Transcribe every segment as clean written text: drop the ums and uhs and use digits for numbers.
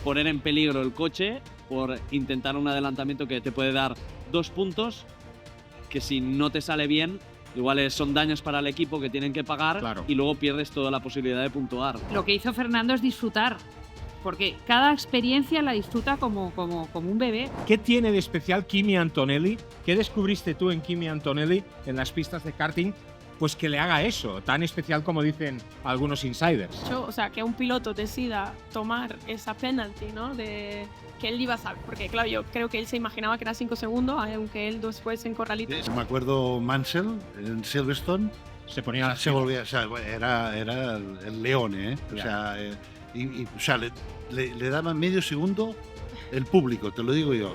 poner en peligro el coche por intentar un adelantamiento que te puede dar 2 puntos, que si no te sale bien, igual son daños para el equipo que tienen que pagar, claro, y luego pierdes toda la posibilidad de puntuar. Lo que hizo Fernando es disfrutar, porque cada experiencia la disfruta como un bebé. ¿Qué tiene de especial Kimi Antonelli? ¿Qué descubriste tú en Kimi Antonelli en las pistas de karting? Pues que le haga eso, tan especial como dicen algunos insiders. O sea, que un piloto decida tomar esa penalty, ¿no? De que él iba a saber, porque claro, yo creo que él se imaginaba que era 5 segundos, aunque él después en corralito. Me acuerdo Mansell en Silverstone, se ponía se volvía, o sea, era el león, ¿eh? O sea, o sea, le daba medio segundo el público, te lo digo yo.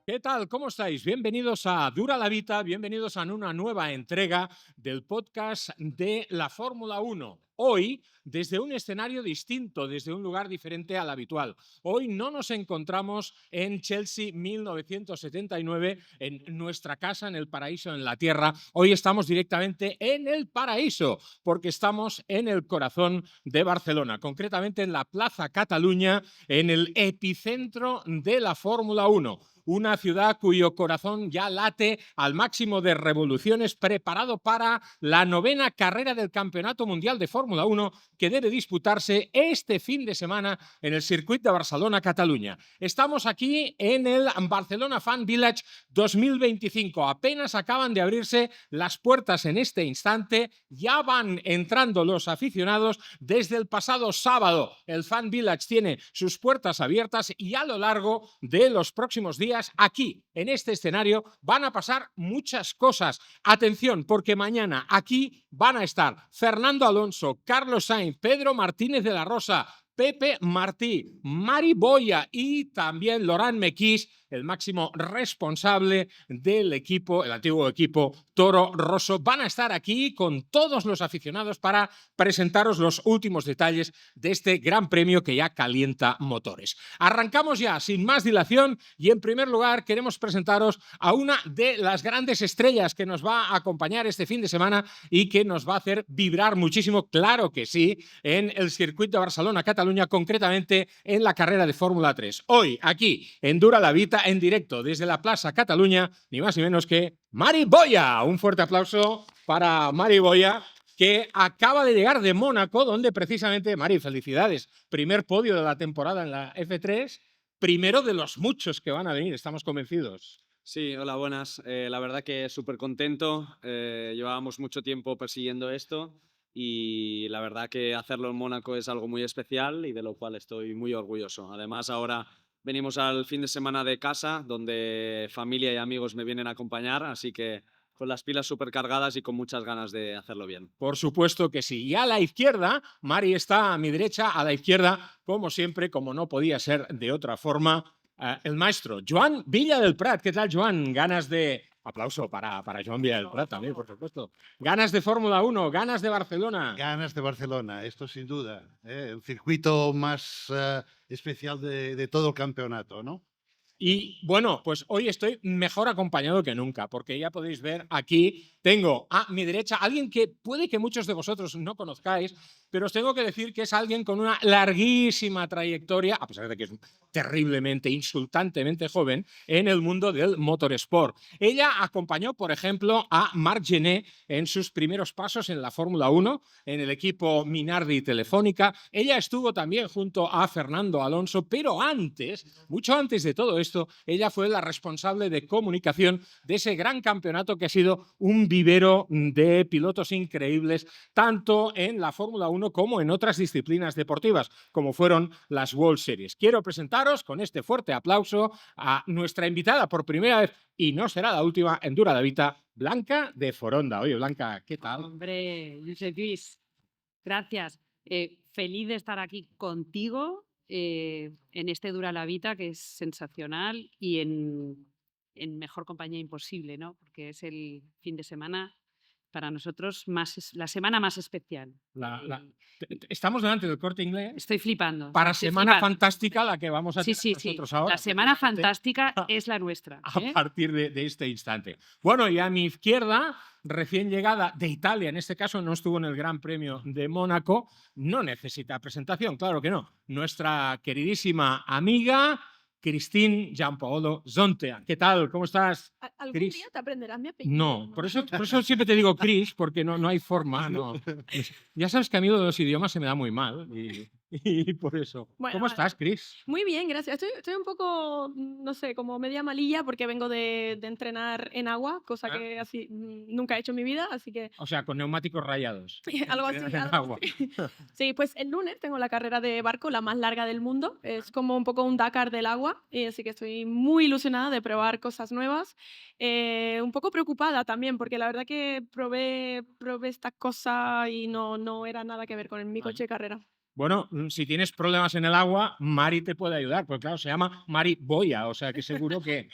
¿Qué tal? ¿Cómo estáis? Bienvenidos a Dura la Vita, bienvenidos a una nueva entrega del podcast de la Fórmula 1. Hoy, desde un escenario distinto, desde un lugar diferente al habitual. Hoy no nos encontramos en Chelsea 1979, en nuestra casa, en el paraíso, en la tierra. Hoy estamos directamente en el paraíso, porque estamos en el corazón de Barcelona, concretamente en la Plaza Catalunya, en el epicentro de la Fórmula 1. Una ciudad cuyo corazón ya late al máximo de revoluciones, preparado para la 9ª carrera del Campeonato Mundial de Fórmula 1 que debe disputarse este fin de semana en el circuito de Barcelona-Cataluña. Estamos aquí en el Barcelona Fan Village 2025. Apenas acaban de abrirse las puertas en este instante. Ya van entrando los aficionados desde el pasado sábado. El Fan Village tiene sus puertas abiertas y a lo largo de los próximos días aquí, en este escenario, van a pasar muchas cosas. Atención, porque mañana aquí van a estar Fernando Alonso, Carlos Sainz, Pedro Martínez de la Rosa, Pepe Martí, Mari Boya y también Laurent Mekies, el máximo responsable del equipo, el antiguo equipo Toro Rosso. Van a estar aquí con todos los aficionados para presentaros los últimos detalles de este gran premio que ya calienta motores. Arrancamos ya sin más dilación y en primer lugar queremos presentaros a una de las grandes estrellas que nos va a acompañar este fin de semana y que nos va a hacer vibrar muchísimo, claro que sí, en el circuito de Barcelona-Cataluña, concretamente en la carrera de Fórmula 3. Hoy, aquí, en Dura la Vita, en directo desde la Plaza Cataluña, ni más ni menos que Mari Boya. Un fuerte aplauso para Mari Boya, que acaba de llegar de Mónaco, donde precisamente, Mari, felicidades, primer podio de la temporada en la F3, primero de los muchos que van a venir, estamos convencidos. Sí, hola, buenas. La verdad que súper contento. Llevábamos mucho tiempo persiguiendo esto y la verdad que hacerlo en Mónaco es algo muy especial y de lo cual estoy muy orgulloso. Además, ahora venimos al fin de semana de casa, donde familia y amigos me vienen a acompañar, así que con las pilas súper cargadas y con muchas ganas de hacerlo bien. Por supuesto que sí. Y a la izquierda, Mari está a mi derecha, a la izquierda, como siempre, como no podía ser de otra forma, el maestro Joan Villa del Prat. ¿Qué tal, Joan? Ganas de... Aplauso para Joan Villa del Prat también, por supuesto. Ganas de Fórmula 1, ganas de Barcelona. Ganas de Barcelona, esto sin duda. El circuito más especial de todo el campeonato, ¿no? Y bueno, pues hoy estoy mejor acompañado que nunca, porque ya podéis ver aquí, tengo a mi derecha alguien que puede que muchos de vosotros no conozcáis, pero os tengo que decir que es alguien con una larguísima trayectoria, a pesar de que es terriblemente, insultantemente joven, en el mundo del motorsport. Ella acompañó, por ejemplo, a Marc Gené en sus primeros pasos en la Fórmula 1, en el equipo Minardi Telefónica. Ella estuvo también junto a Fernando Alonso, pero antes, mucho antes de todo esto, ella fue la responsable de comunicación de ese gran campeonato que ha sido un vivero de pilotos increíbles, tanto en la Fórmula 1 como en otras disciplinas deportivas, como fueron las World Series. Quiero presentaros con este fuerte aplauso a nuestra invitada por primera vez, y no será la última, en Dura la Vita, Blanca de Foronda. Oye, Blanca, ¿qué tal? Hombre, Josep Lluís, gracias. Feliz de estar aquí contigo en este Dura la Vita, que es sensacional, y en mejor compañía imposible, ¿no? Porque es el fin de semana para nosotros la semana más especial. Estamos delante del Corte Inglés. Estoy flipando. Para estoy semana flipando. fantástica la que vamos a tener Sí. nosotros ahora. La semana fantástica es la nuestra. A partir de este instante. Bueno, y a mi izquierda, recién llegada de Italia, en este caso no estuvo en el Gran Premio de Mónaco, no necesita presentación, claro que no. Nuestra queridísima amiga Christine Giampaolo Zontea. ¿Qué tal? ¿Cómo estás? ¿Algún Chris? día te aprenderás mi apellido? No, por eso siempre te digo Chris, porque no hay forma. No. Ya sabes que a mí lo de los idiomas se me da muy mal y por eso. Bueno, ¿Cómo vale. estás, Chris? Muy bien, gracias. Estoy un poco, no sé, como media malilla porque vengo de entrenar en agua, cosa Ah. que así nunca he hecho en mi vida, así que O sea, con neumáticos rayados. algo así. En algo agua. así. Sí, pues el lunes tengo la carrera de barco, la más larga del mundo. Es como un poco un Dakar del agua, y así que estoy muy ilusionada de probar cosas nuevas. Un poco preocupada también, porque la verdad que probé esta cosa y no era nada que ver con mi Vale. coche de carrera. Bueno, si tienes problemas en el agua, Mari te puede ayudar, porque claro, se llama Mari Boya, o sea que seguro que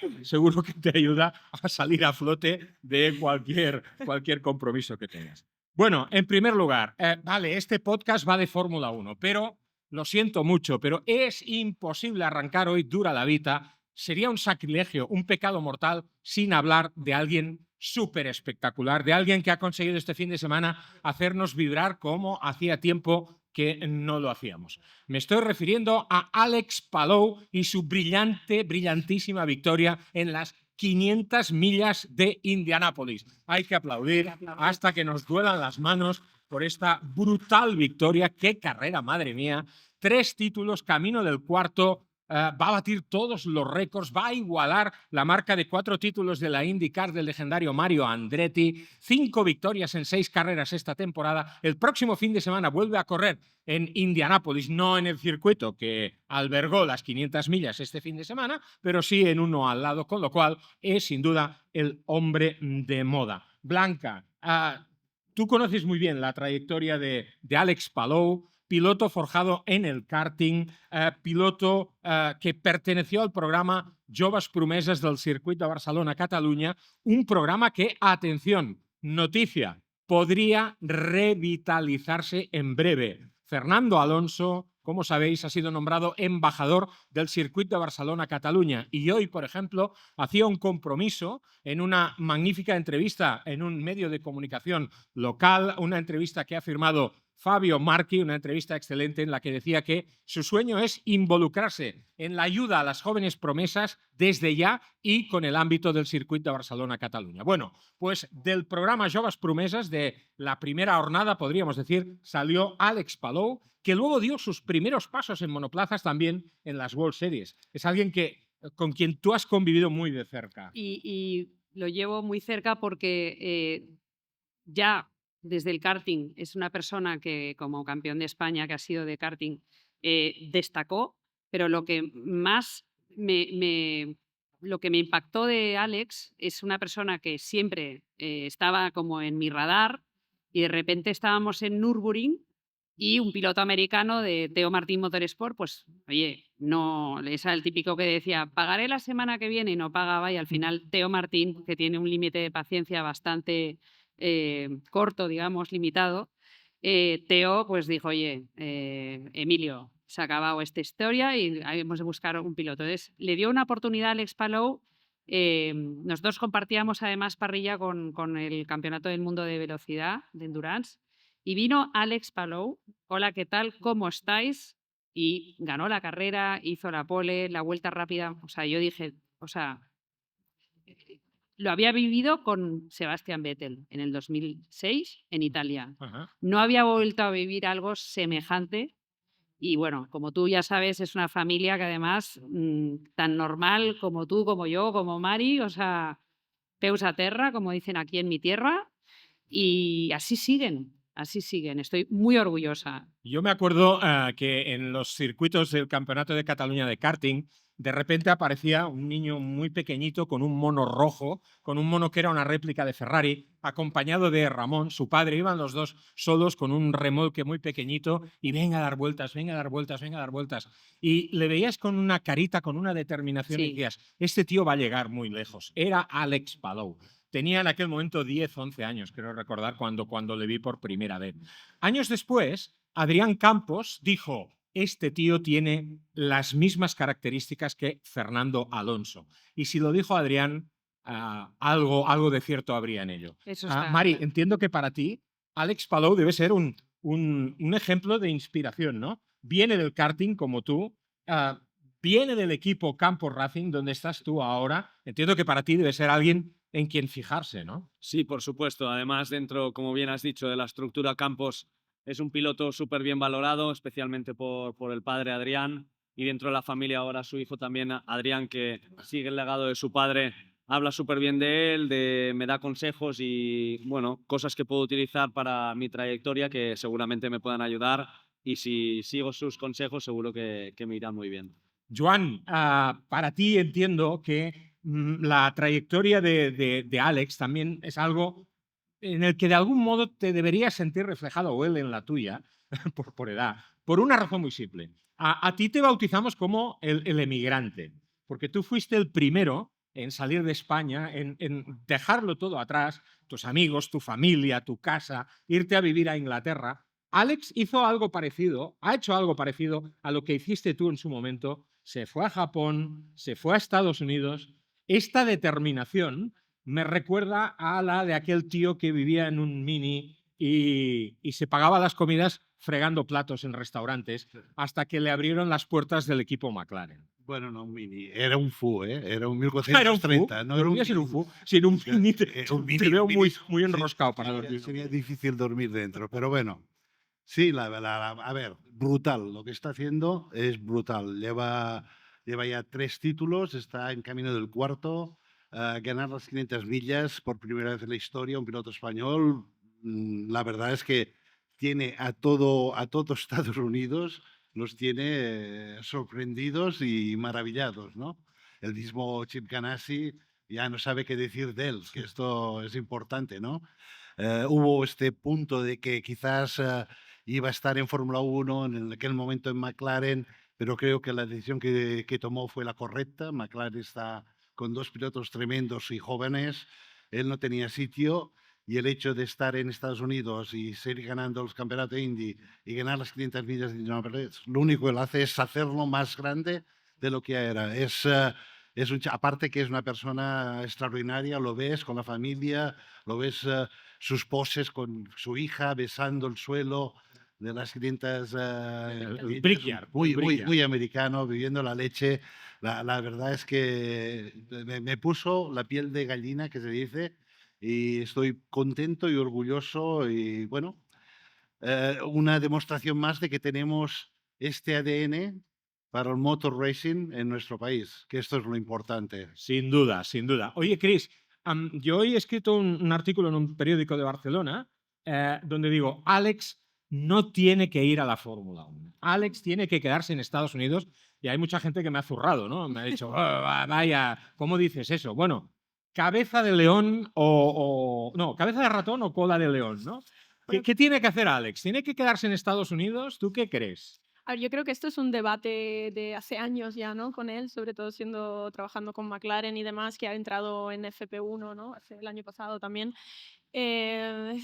te ayuda a salir a flote de cualquier compromiso que tengas. Bueno, en primer lugar, vale, este podcast va de Fórmula 1, pero lo siento mucho, pero es imposible arrancar hoy Dura la Vita. Sería un sacrilegio, un pecado mortal, sin hablar de alguien súper espectacular, de alguien que ha conseguido este fin de semana hacernos vibrar como hacía tiempo que no lo hacíamos. Me estoy refiriendo a Alex Palou y su brillantísima victoria en las 500 millas de Indianápolis. Hay que aplaudir hasta que nos duelan las manos por esta brutal victoria. ¡Qué carrera, madre mía! 3 títulos, camino del cuarto. Va a batir todos los récords, va a igualar la marca de 4 títulos de la IndyCar del legendario Mario Andretti, 5 victorias en 6 carreras esta temporada. El próximo fin de semana vuelve a correr en Indianápolis, no en el circuito que albergó las 500 millas este fin de semana, pero sí en uno al lado, con lo cual es sin duda el hombre de moda. Blanca, tú conoces muy bien la trayectoria de Alex Palou, piloto forjado en el karting, piloto que perteneció al programa Joves Promeses del Circuito de Barcelona-Catalunya, un programa que, atención, noticia, podría revitalizarse en breve. Fernando Alonso, como sabéis, ha sido nombrado embajador del Circuito de Barcelona-Catalunya y hoy, por ejemplo, hacía un compromiso en una magnífica entrevista en un medio de comunicación local, una entrevista que ha firmado Fabio Marchi, una entrevista excelente en la que decía que su sueño es involucrarse en la ayuda a las jóvenes promesas desde ya y con el ámbito del circuito de Barcelona-Catalunya. Bueno, pues del programa Joves Promeses, de la primera jornada, podríamos decir, salió Alex Palou, que luego dio sus primeros pasos en monoplazas también en las World Series. Es alguien con quien tú has convivido muy de cerca. Y lo llevo muy cerca porque ya desde el karting es una persona que, como campeón de España que ha sido de karting, destacó, pero lo que más lo que me impactó de Alex es una persona que siempre estaba como en mi radar y de repente estábamos en Nürburgring y un piloto americano de Theo Martin Motorsport, pues, oye, no, es el típico que decía, pagaré la semana que viene y no pagaba y al final Theo Martin, que tiene un límite de paciencia bastante corto, digamos, limitado, Theo pues dijo, oye, Emilio, se ha acabado esta historia y hemos de buscar un piloto. Entonces, le dio una oportunidad a Alex Palou. Nosotros compartíamos además parrilla con el Campeonato del Mundo de Velocidad, de Endurance, y vino Alex Palou. Hola, ¿qué tal? ¿Cómo estáis? Y ganó la carrera, hizo la pole, la vuelta rápida. O sea, yo dije, o sea, lo había vivido con Sebastian Vettel en el 2006 en Italia. Ajá. No había vuelto a vivir algo semejante. Y bueno, como tú ya sabes, es una familia que además tan normal como tú, como yo, como Mari, o sea, peus a terra, como dicen aquí en mi tierra, y así siguen. Así siguen, estoy muy orgullosa. Yo me acuerdo que en los circuitos del Campeonato de Cataluña de karting, de repente aparecía un niño muy pequeñito con un mono rojo, con un mono que era una réplica de Ferrari, acompañado de Ramón, su padre. Iban los dos solos con un remolque muy pequeñito y venga a dar vueltas, venga a dar vueltas, venga a dar vueltas. Y le veías con una carita, con una determinación Sí. y decías, este tío va a llegar muy lejos. Era Alex Palou. Tenía en aquel momento 10, 11 años, creo recordar, cuando le vi por primera vez. Años después, Adrián Campos dijo, este tío tiene las mismas características que Fernando Alonso. Y si lo dijo Adrián, algo de cierto habría en ello. Eso está Mari, claro. entiendo que para ti Alex Palou debe ser un ejemplo de inspiración, ¿no? Viene del karting como tú, viene del equipo Campos Racing, donde estás tú ahora. Entiendo que para ti debe ser alguien en quien fijarse, ¿no? Sí, por supuesto. Además, dentro, como bien has dicho, de la estructura Campos, es un piloto súper bien valorado, especialmente por el padre Adrián. Y dentro de la familia ahora su hijo también, Adrián, que sigue el legado de su padre, habla súper bien de él, me da consejos y, bueno, cosas que puedo utilizar para mi trayectoria que seguramente me puedan ayudar. Y si sigo sus consejos, seguro que me irá muy bien. Joan, para ti entiendo que la trayectoria de Alex también es algo en el que de algún modo te deberías sentir reflejado, o él en la tuya, por edad, por una razón muy simple. A ti te bautizamos como el emigrante, porque tú fuiste el primero en salir de España, en dejarlo todo atrás, tus amigos, tu familia, tu casa, irte a vivir a Inglaterra. Alex hizo algo parecido, ha hecho algo parecido a lo que hiciste tú en su momento. Se fue a Japón, se fue a Estados Unidos. Esta determinación me recuerda a la de aquel tío que vivía en un mini y se pagaba las comidas fregando platos en restaurantes hasta que le abrieron las puertas del equipo McLaren. Bueno, no un Mini, era un FU, ¿eh? Era un Era un FU, 1430, no era un dormías en un Mini. FU. Si en un mini Un te veo Mini, muy sí, enroscado para dormir. sería difícil dormir dentro, pero bueno. Sí, a ver, brutal. Lo que está haciendo es brutal. Lleva ya 3 títulos, está en camino del cuarto. Ganar las 500 millas por primera vez en la historia, un piloto español. La verdad es que tiene a todo Estados Unidos, los tiene sorprendidos y maravillados, ¿no? El mismo Chip Ganassi ya no sabe qué decir de él, que esto es importante, ¿no? Hubo este punto de que quizás iba a estar en Fórmula 1 en aquel momento en McLaren, pero creo que la decisión que tomó fue la correcta. McLaren está con 2 pilotos tremendos y jóvenes, él no tenía sitio y el hecho de estar en Estados Unidos y seguir ganando los campeonatos de Indy y ganar las 500 millas de Indianapolis, lo único que él hace es hacerlo más grande de lo que era. Aparte que es una persona extraordinaria, lo ves con la familia, lo ves sus poses con su hija besando el suelo de las 500 El Brickyard, muy americano, viviendo la leche. La verdad es que me puso la piel de gallina, que se dice, y estoy contento y orgulloso y bueno, una demostración más de que tenemos este ADN para el motor racing en nuestro país, que esto es lo importante. Sin duda, sin duda. Oye, Chris, yo hoy he escrito un artículo en un periódico de Barcelona donde digo, Alex no tiene que ir a la Fórmula 1. Alex tiene que quedarse en Estados Unidos y hay mucha gente que me ha zurrado, ¿no? Me ha dicho, vaya, ¿cómo dices eso? Bueno, cabeza de león no, cabeza de ratón o cola de león, ¿no? ¿Qué tiene que hacer Alex? ¿Tiene que quedarse en Estados Unidos? ¿Tú qué crees? A ver, yo creo que esto es un debate de hace años ya, ¿no? Con él, sobre todo trabajando con McLaren y demás, que ha entrado en FP1, ¿no? El año pasado también. Eh,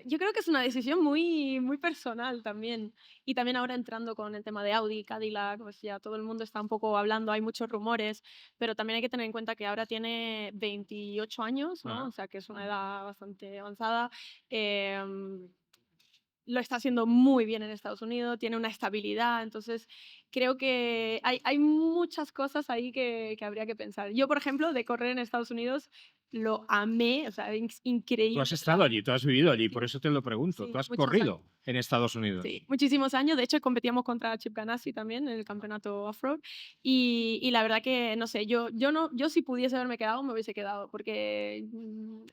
yo creo que es una decisión muy personal también. Y también ahora entrando con el tema de Audi, Cadillac, pues ya todo el mundo está un poco hablando, hay muchos rumores, pero también hay que tener en cuenta que ahora tiene 28 años, ¿no? Ah. O sea, que es una edad bastante avanzada. Lo está haciendo muy bien en Estados Unidos, tiene una estabilidad, entonces creo que hay muchas cosas ahí que habría que pensar. Yo, por ejemplo, de correr en Estados Unidos lo amé, o sea, es Tú increíble. has estado allí, tú has vivido allí, por Sí, eso te lo pregunto. sí, Tú has muchos corrido en Estados Unidos. Sí, muchísimos años. De hecho, competíamos contra Chip Ganassi también en el campeonato off-road. Y la verdad que, no sé, yo si pudiese haberme quedado, me hubiese quedado, porque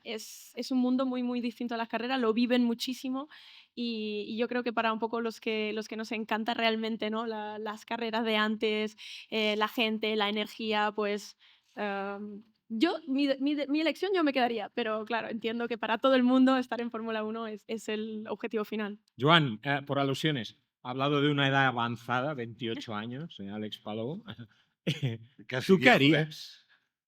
es un mundo muy distinto a las carreras, lo viven muchísimo. Y yo creo que para un poco los que nos encanta realmente, ¿no? Las carreras de antes, la gente, la energía, pues mi elección yo me quedaría, pero claro, entiendo que para todo el mundo estar en Fórmula 1 es el objetivo final. Joan, por alusiones, ha hablado de una edad avanzada, 28 años, Alex Palou. Casi ¿Tú qué viejo, ¿eh? harías?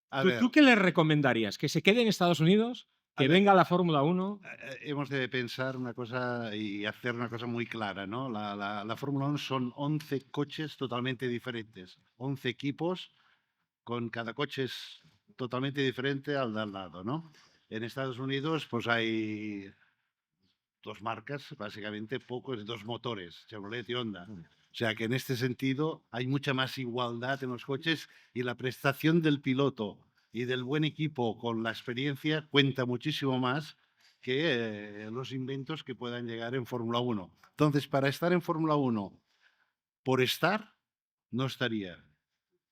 A ¿Tú, ver, tú qué le recomendarías? ¿Que se quede en Estados Unidos? a ¿Que ver, venga a la Fórmula 1? hemos de pensar una cosa y hacer una cosa muy clara, ¿no? La Fórmula 1 son 11 coches totalmente diferentes, 11 equipos, con cada coche es totalmente diferente al de al lado, ¿no? En Estados Unidos, pues hay dos marcas, básicamente pocos, dos motores, Chevrolet y Honda. O sea que en este sentido hay mucha más igualdad en los coches y la prestación del piloto y del buen equipo con la experiencia cuenta muchísimo más que los inventos que puedan llegar en Fórmula 1. Entonces, para estar en Fórmula 1, por estar, no estaría.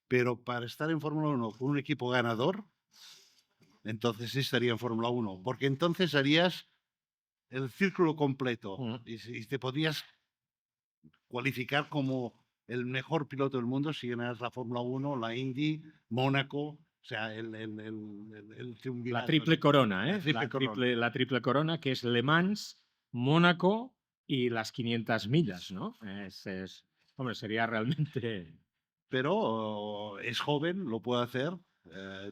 Pero para estar en Fórmula 1 con un equipo ganador, entonces sí estaría en Fórmula 1. Porque entonces harías el círculo completo y te podías cualificar como el mejor piloto del mundo si ganas la Fórmula 1, la Indy, Mónaco, o sea, el La triunvirato. triple corona, ¿eh? La triple corona. La triple corona, que es Le Mans, Mónaco y las 500 millas, ¿no? Hombre, sería realmente... Pero es joven, lo puede hacer,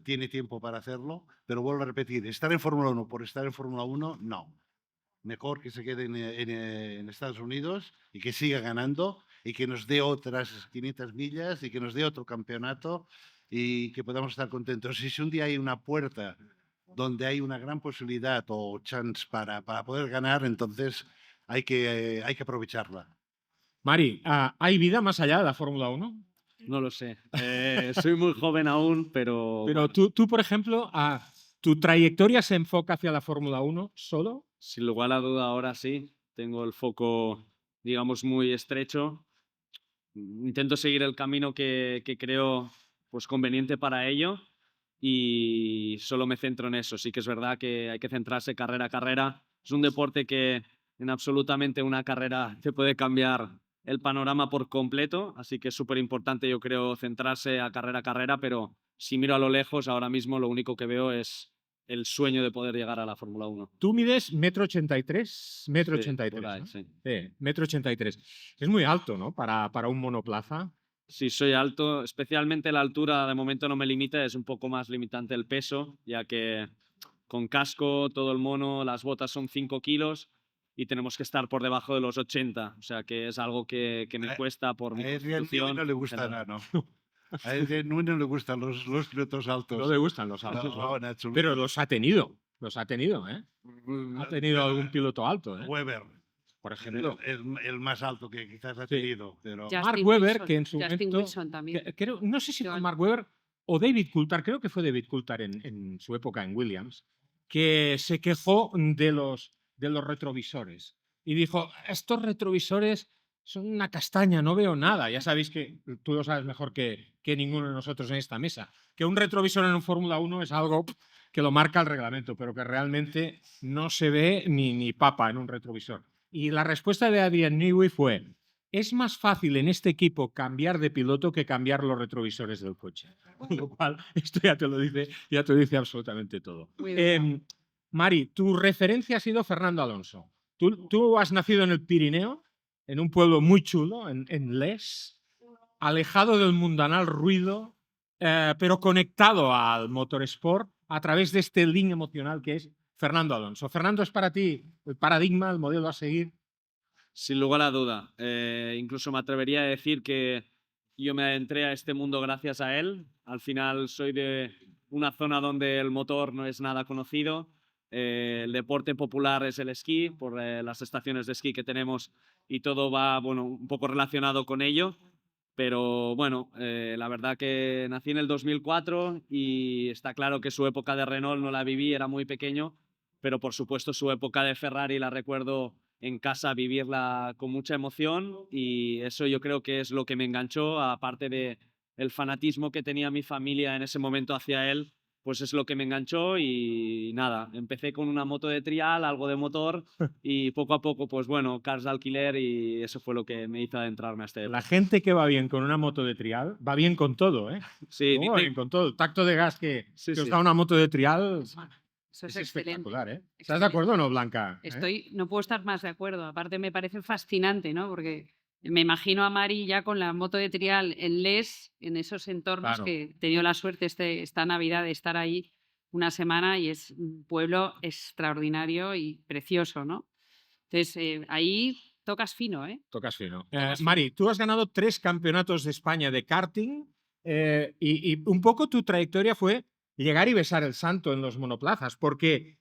tiene tiempo para hacerlo, pero vuelvo a repetir, estar en Fórmula 1 por estar en Fórmula 1, no. Mejor que se quede en Estados Unidos y que siga ganando y que nos dé otras 500 millas y que nos dé otro campeonato y que podamos estar contentos. Y si un día hay una puerta donde hay una gran posibilidad o chance para poder ganar, entonces hay que aprovecharla. Mari, ¿hay vida más allá de la Fórmula 1? No lo sé. Soy muy joven aún, pero... Pero tú, por ejemplo, ¿tu trayectoria se enfoca hacia la Fórmula 1 solo? Sin lugar a duda, ahora sí. Tengo el foco, digamos, muy estrecho. Intento seguir el camino que creo pues, conveniente para ello y solo me centro en eso. Sí que es verdad que hay que centrarse carrera a carrera. Es un deporte que en absolutamente una carrera te puede cambiar el panorama por completo, así que es súper importante, yo creo, centrarse a carrera, pero si miro a lo lejos, ahora mismo lo único que veo es el sueño de poder llegar a la Fórmula 1. Tú mides 1,83 m, 1,83 por ahí, ¿no? sí. Sí, 1,83 m. Es muy alto, ¿no? Para un monoplaza. Sí, soy alto, especialmente la altura de momento no me limita, es un poco más limitante el peso, ya que con casco, todo el mono, las botas son 5 kilos y tenemos que estar por debajo de los 80, o sea que es algo que me cuesta por mi A Adrián constitución. no le gusta, no. A Adrián no le gustan los pilotos altos. No le gustan los altos, No, ¿no? en absoluto. Pero los ha tenido, ¿eh? Ha tenido algún piloto alto, ¿eh? Weber, Por ejemplo. el más alto que quizás ha Sí. tenido. Pero... Justin Mark Webber, Wilson, que en su Justin momento... Wilson también. no sé si fue Igual. Mark Webber o David Coulthard, creo que fue David Coulthard en su época en Williams, que se quejó de los retrovisores y dijo, estos retrovisores son una castaña, no veo nada. Ya sabéis que tú lo sabes mejor que ninguno de nosotros en esta mesa, que un retrovisor en un Fórmula 1 es algo que lo marca el reglamento, pero que realmente no se ve ni papa en un retrovisor. Y la respuesta de Adrian Newey fue, es más fácil en este equipo cambiar de piloto que cambiar los retrovisores del coche. Con lo cual, esto ya te lo dice absolutamente todo. Muy bien. Mari, tu referencia ha sido Fernando Alonso. Tú has nacido en el Pirineo, en un pueblo muy chulo, en Les, alejado del mundanal ruido, pero conectado al motorsport a través de este link emocional que es Fernando Alonso. Fernando es para ti el paradigma, el modelo a seguir. Sin lugar a duda. Incluso me atrevería a decir que yo me adentré a este mundo gracias a él. Al final soy de una zona donde el motor no es nada conocido. El deporte popular es el esquí, por las estaciones de esquí que tenemos y todo va, bueno, un poco relacionado con ello. Pero bueno, la verdad que nací en el 2004 y está claro que su época de Renault no la viví, era muy pequeño, pero por supuesto su época de Ferrari la recuerdo en casa, vivirla con mucha emoción y eso yo creo que es lo que me enganchó, aparte de el fanatismo que tenía mi familia en ese momento hacia él, pues es lo que me enganchó y nada, empecé con una moto de trial, algo de motor y poco a poco, pues bueno, cars de alquiler y eso fue lo que me hizo adentrarme a este La deporte. gente que va bien con una moto de trial va bien con todo, ¿eh? Sí, Va bien con todo. El tacto de gas que Sí, os sí. da una moto de trial Eso es es excelente. espectacular, ¿eh? ¿Estás de Excelente. acuerdo o no, Blanca? No puedo estar más de acuerdo. Aparte me parece fascinante, ¿no? Porque me imagino a Mari ya con la moto de trial en Les, en esos entornos Claro. que he tenido la suerte esta Navidad de estar ahí una semana y es un pueblo extraordinario y precioso, ¿no? Entonces ahí tocas fino, ¿eh? Tocas fino. Tocas fino. Mari, tú has ganado 3 campeonatos de España de karting y un poco tu trayectoria fue llegar y besar el santo en los monoplazas, porque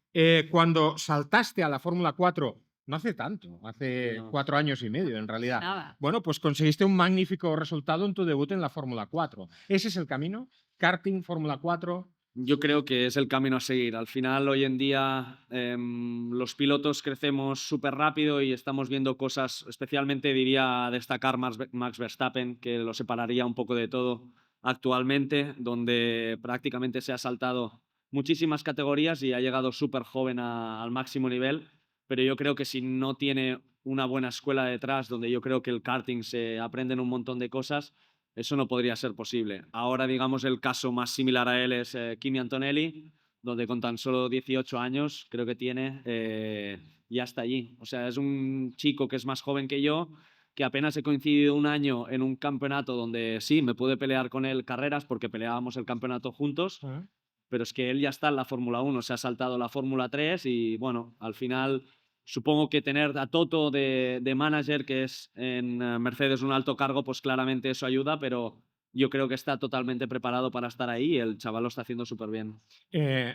cuando saltaste a la Fórmula 4, no hace tanto, hace No. 4 años y medio en realidad, Nada. bueno, pues conseguiste un magnífico resultado en tu debut en la Fórmula 4. ¿Ese es el camino? Karting, Fórmula 4. Yo creo que es el camino a seguir. Al final, hoy en día, los pilotos crecemos súper rápido y estamos viendo cosas, especialmente diría destacar Max Verstappen, que lo separaría un poco de todo actualmente, donde prácticamente se ha saltado muchísimas categorías y ha llegado súper joven al máximo nivel. Pero yo creo que si no tiene una buena escuela detrás, donde yo creo que el karting se aprenden un montón de cosas, eso no podría ser posible. Ahora, digamos, el caso más similar a él es Kimi Antonelli, donde con tan solo 18 años, creo que tiene, ya está allí. O sea, es un chico que es más joven que yo, que apenas he coincidido un año en un campeonato donde sí, me pude pelear con él carreras porque peleábamos el campeonato juntos, pero es que él ya está en la Fórmula 1, se ha saltado la Fórmula 3 y bueno, al final supongo que tener a Toto de manager, que es en Mercedes un alto cargo, pues claramente eso ayuda, pero yo creo que está totalmente preparado para estar ahí y el chaval lo está haciendo súper bien.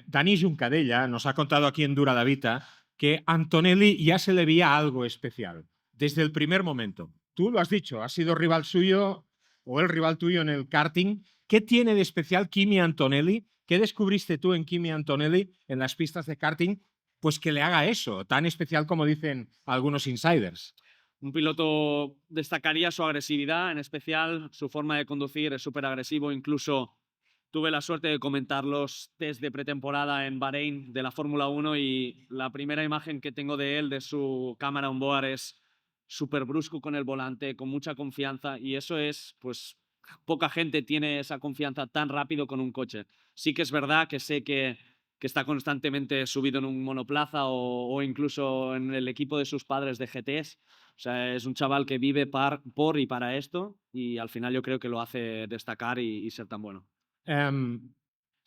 Dani Juncadella nos ha contado aquí en Dura la Vita que Antonelli ya se le veía algo especial desde el primer momento. Tú lo has dicho, has sido rival suyo o el rival tuyo en el karting. ¿Qué tiene de especial Kimi Antonelli? ¿Qué descubriste tú en Kimi Antonelli en las pistas de karting? Pues que le haga eso, tan especial como dicen algunos insiders. Un piloto destacaría su agresividad, en especial su forma de conducir es súper agresivo. Incluso tuve la suerte de comentar los test de pretemporada en Bahrein de la Fórmula 1 y la primera imagen que tengo de él, de su cámara on board, es súper brusco con el volante, con mucha confianza y eso es, pues, poca gente tiene esa confianza tan rápido con un coche. Sí que es verdad que sé que está constantemente subido en un monoplaza o incluso en el equipo de sus padres de GTs. O sea, es un chaval que vive por y para esto y al final yo creo que lo hace destacar y ser tan bueno.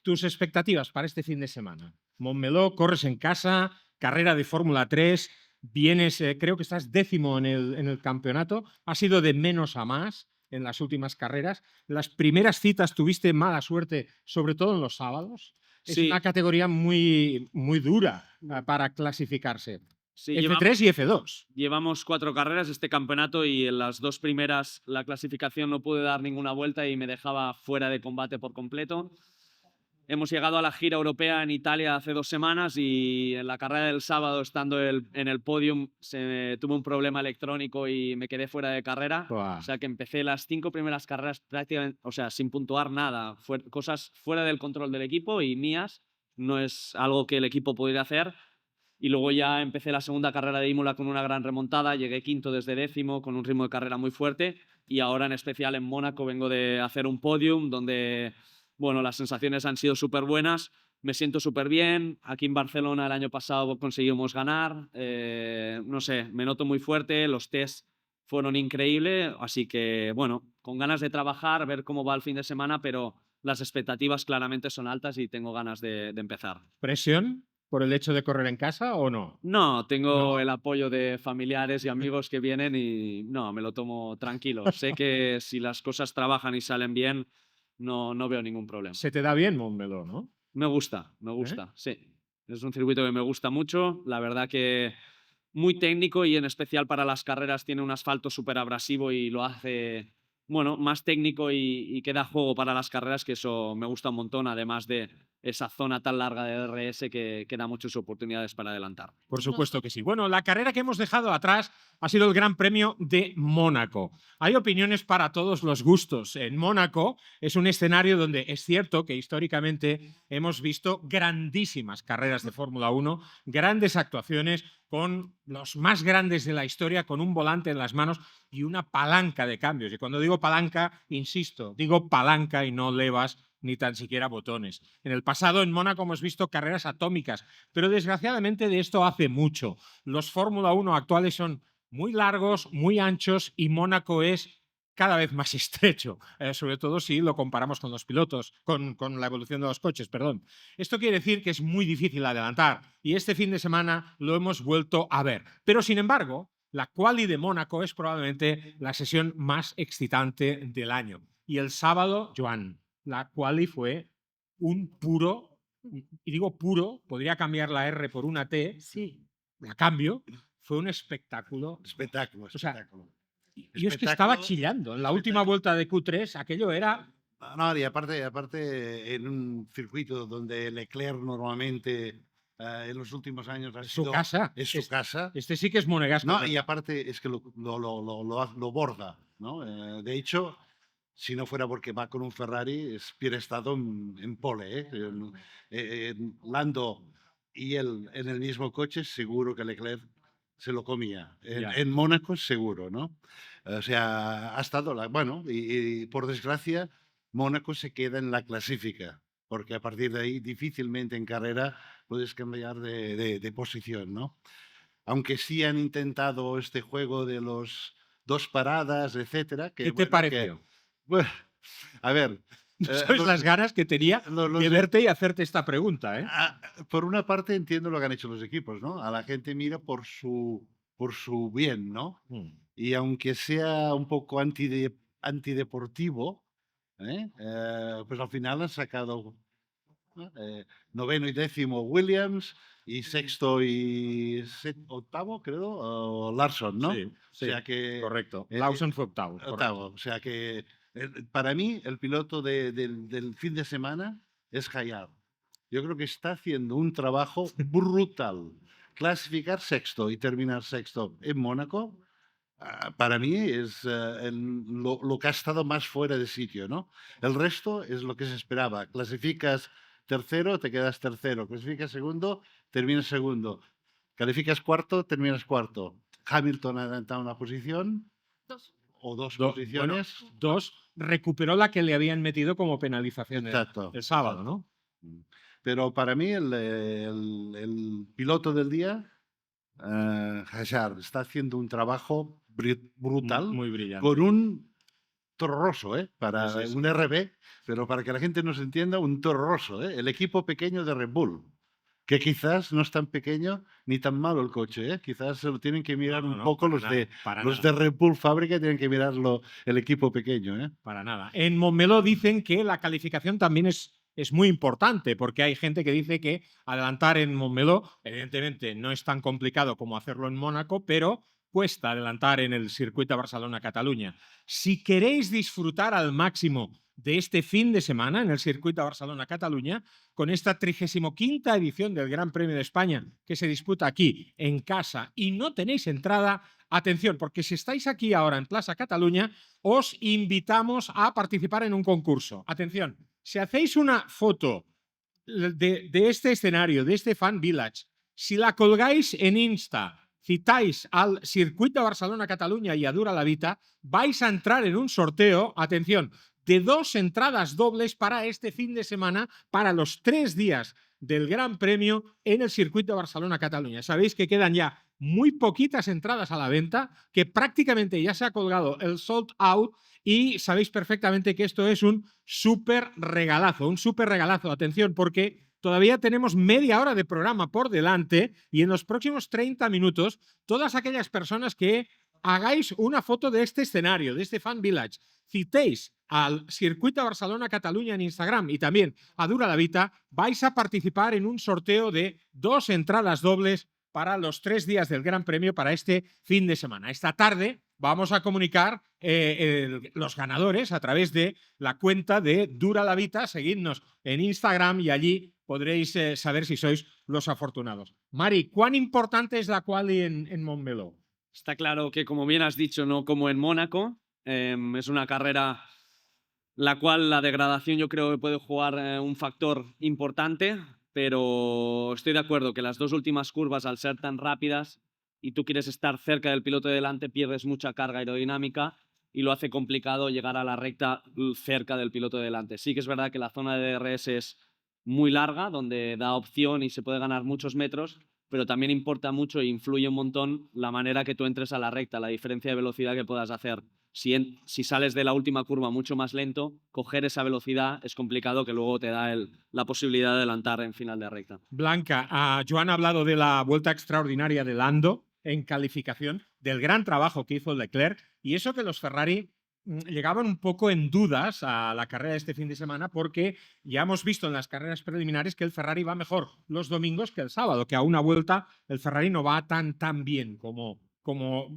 Tus expectativas para este fin de semana. Montmeló, corres en casa, carrera de Fórmula 3, vienes, creo que estás 10º en el campeonato, has ido de menos a más en las últimas carreras. Las primeras citas tuviste mala suerte, sobre todo en los sábados. Es Sí, una categoría muy, muy dura para clasificarse. sí, F3 y F2. llevamos 4 carreras este campeonato y en las 2 primeras la clasificación no pude dar ninguna vuelta y me dejaba fuera de combate por completo. Hemos llegado a la gira europea en Italia hace 2 semanas y en la carrera del sábado, estando en el podium, tuve un problema electrónico y me quedé fuera de carrera. Buah. O sea que empecé las 5 primeras carreras prácticamente, o sea, sin puntuar nada, cosas fuera del control del equipo y mías. No es algo que el equipo pudiera hacer. Y luego ya empecé la segunda carrera de Imola con una gran remontada, llegué quinto desde 10º con un ritmo de carrera muy fuerte y ahora en especial en Mónaco vengo de hacer un podium donde, bueno, las sensaciones han sido súper buenas, me siento súper bien, aquí en Barcelona el año pasado conseguimos ganar, no sé, me noto muy fuerte, los tests fueron increíbles, así que bueno, con ganas de trabajar, ver cómo va el fin de semana, pero las expectativas claramente son altas y tengo ganas de empezar. ¿Presión por el hecho de correr en casa o no? No, tengo No. el apoyo de familiares y amigos que vienen y no, me lo tomo tranquilo. Sé que si las cosas trabajan y salen bien, no veo ningún problema. Se te da bien Montmeló, ¿no? Me gusta, sí. Es un circuito que me gusta mucho. La verdad que muy técnico y en especial para las carreras tiene un asfalto súper abrasivo y lo hace, bueno, más técnico y que da juego para las carreras, que eso me gusta un montón, además de esa zona tan larga de DRS que da muchas oportunidades para adelantar. Por supuesto que sí. Bueno, la carrera que hemos dejado atrás ha sido el Gran Premio de Mónaco. Hay opiniones para todos los gustos. En Mónaco es un escenario donde es cierto que históricamente hemos visto grandísimas carreras de Fórmula 1, grandes actuaciones con los más grandes de la historia, con un volante en las manos y una palanca de cambios. Y cuando digo palanca, insisto, digo palanca y no levas ni tan siquiera botones. En el pasado en Mónaco hemos visto carreras atómicas, pero desgraciadamente de esto hace mucho. Los Fórmula 1 actuales son muy largos, muy anchos y Mónaco es cada vez más estrecho, sobre todo si lo comparamos con los pilotos, con la evolución de los coches, perdón. Esto quiere decir que es muy difícil adelantar y este fin de semana lo hemos vuelto a ver. Pero sin embargo, la quali de Mónaco es probablemente la sesión más excitante del año. Y el sábado, Joan, la quali fue un puro, y digo puro, podría cambiar la R por una T, Sí. a cambio, fue un espectáculo. Espectáculo, sea, espectáculo. Yo es que estaba Espectáculo, chillando. En la última vuelta de Q3, aquello era No, y aparte en un circuito donde Leclerc normalmente en los últimos años ha su sido... casa. Es su casa. Este sí que es monegasco. No, ¿verdad? y aparte es que lo borda, ¿no? De hecho, si no fuera porque va con un Ferrari, hubiera estado en pole, ¿eh? Lando y él en el mismo coche, seguro que Leclerc se lo comía. Ya. En Mónaco, seguro, ¿no? O sea, ha estado, bueno, y por desgracia, Mónaco se queda en la clasifica, porque a partir de ahí difícilmente en carrera puedes cambiar de posición, ¿no? Aunque sí han intentado este juego de los dos paradas, etcétera. ¿Qué te pareció? Bueno, a ver. No sabes las ganas que tenía de verte y hacerte esta pregunta, ¿eh? Por una parte entiendo lo que han hecho los equipos, ¿no? A la gente mira por su bien, ¿no? Y aunque sea un poco antideportivo, pues al final han sacado noveno y décimo Williams y sexto y octavo, creo, Larson, ¿no? Sí, sí, o sea que, correcto. Lawson fue octavo. octavo. O sea que para mí el piloto del fin de semana es Hayat. Yo creo que está haciendo un trabajo brutal. Clasificar sexto y terminar sexto en Mónaco, para mí es lo que ha estado más fuera de sitio, ¿no? El resto es lo que se esperaba. Clasificas tercero, te quedas tercero. Clasificas segundo, terminas segundo. Calificas cuarto, terminas cuarto. Hamilton ha adelantado una posición o dos posiciones. Bueno, dos, recuperó la que le habían metido como penalización Exacto, el sábado, exacto. ¿no? Pero para mí el piloto del día, Hazard, está haciendo un trabajo brutal Muy brillante. con un torroso, para Sí, sí, sí. un RB, pero para que la gente nos entienda, un torroso, el equipo pequeño de Red Bull, que quizás no es tan pequeño ni tan malo el coche, quizás se lo tienen que mirar un poco los de Red Bull fábrica, tienen que mirarlo el equipo pequeño. Para nada. En Montmeló dicen que la calificación también es muy importante, porque hay gente que dice que adelantar en Montmeló, evidentemente, no es tan complicado como hacerlo en Mónaco, pero cuesta adelantar en el circuito Barcelona-Cataluña. Si queréis disfrutar al máximo de este fin de semana en el circuito Barcelona-Cataluña, con esta 35ª edición del Gran Premio de España que se disputa aquí en casa y no tenéis entrada, atención, porque si estáis aquí ahora en Plaza Cataluña, os invitamos a participar en un concurso. Atención, si hacéis una foto de este escenario, de este Fan Village, si la colgáis en Insta, citáis al Circuito Barcelona-Cataluña y a Dura la Vita, vais a entrar en un sorteo, atención, de 2 entradas dobles para este fin de semana, para los 3 días del Gran Premio en el Circuito Barcelona-Cataluña. Sabéis que quedan ya muy poquitas entradas a la venta, que prácticamente ya se ha colgado el sold out y sabéis perfectamente que esto es un súper regalazo, Atención, porque todavía tenemos media hora de programa por delante y en los próximos 30 minutos, todas aquellas personas que hagáis una foto de este escenario, de este Fan Village, citéis al Circuito Barcelona-Cataluña en Instagram y también a Dura la Vita, vais a participar en un sorteo de 2 entradas dobles para los 3 días del Gran Premio para este fin de semana. Esta tarde vamos a comunicar los ganadores a través de la cuenta de Dura la Vita. Seguidnos en Instagram y allí podréis saber si sois los afortunados. Mari, ¿cuán importante es la quali en Montmeló? Está claro que, como bien has dicho, no como en Mónaco. Es una carrera la cual la degradación yo creo que puede jugar un factor importante, pero estoy de acuerdo que las 2 últimas curvas, al ser tan rápidas y tú quieres estar cerca del piloto de delante, pierdes mucha carga aerodinámica y lo hace complicado llegar a la recta cerca del piloto de delante. Sí que es verdad que la zona de DRS es muy larga, donde da opción y se puede ganar muchos metros, pero también importa mucho e influye un montón la manera que tú entres a la recta, la diferencia de velocidad que puedas hacer. Si sales de la última curva mucho más lento, coger esa velocidad es complicado, que luego te da la posibilidad de adelantar en final de recta. Blanca, Joan ha hablado de la vuelta extraordinaria de Lando en calificación, del gran trabajo que hizo Leclerc, y eso que los Ferrari llegaban un poco en dudas a la carrera de este fin de semana porque ya hemos visto en las carreras preliminares que el Ferrari va mejor los domingos que el sábado, que a una vuelta el Ferrari no va tan bien como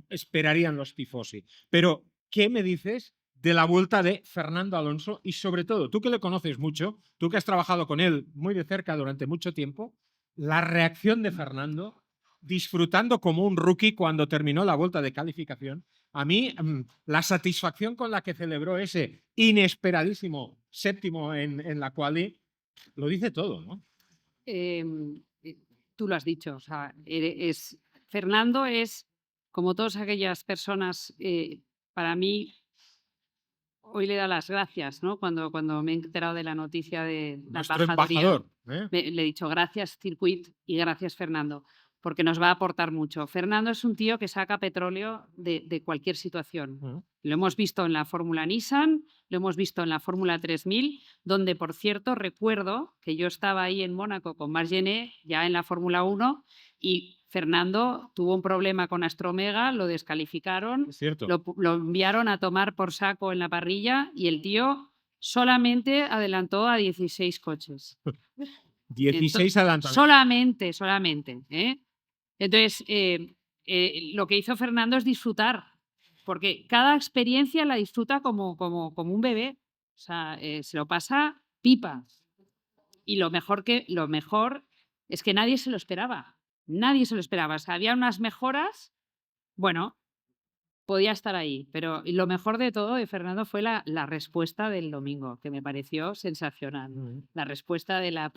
esperarían los tifosi. Pero, ¿qué me dices de la vuelta de Fernando Alonso? Y sobre todo, tú que le conoces mucho, tú que has trabajado con él muy de cerca durante mucho tiempo, la reacción de Fernando disfrutando como un rookie cuando terminó la vuelta de calificación. A mí, la satisfacción con la que celebró ese inesperadísimo séptimo en la quali lo dice todo, ¿no? Tú lo has dicho, o sea, Fernando es, como todas aquellas personas, para mí, hoy le da las gracias, ¿no? Cuando me he enterado de la noticia de la Nuestro embajaduría, embajador. le he dicho gracias Circuit y gracias Fernando, porque nos va a aportar mucho. Fernando es un tío que saca petróleo de cualquier situación. Lo hemos visto en la Fórmula Nissan, lo hemos visto en la Fórmula 3000, donde, por cierto, recuerdo que yo estaba ahí en Mónaco con Marc Gené, ya en la Fórmula 1, y Fernando tuvo un problema con Astromega, lo descalificaron, Es cierto. lo enviaron a tomar por saco en la parrilla y el tío solamente adelantó a 16 coches. 16 adelantamientos. Solamente. Entonces, lo que hizo Fernando es disfrutar, porque cada experiencia la disfruta como un bebé. O sea, se lo pasa pipa. Y lo mejor es que nadie se lo esperaba. Nadie se lo esperaba. O sea, había unas mejoras, bueno, podía estar ahí. Pero lo mejor de todo de Fernando fue la respuesta del domingo, que me pareció sensacional. La respuesta de la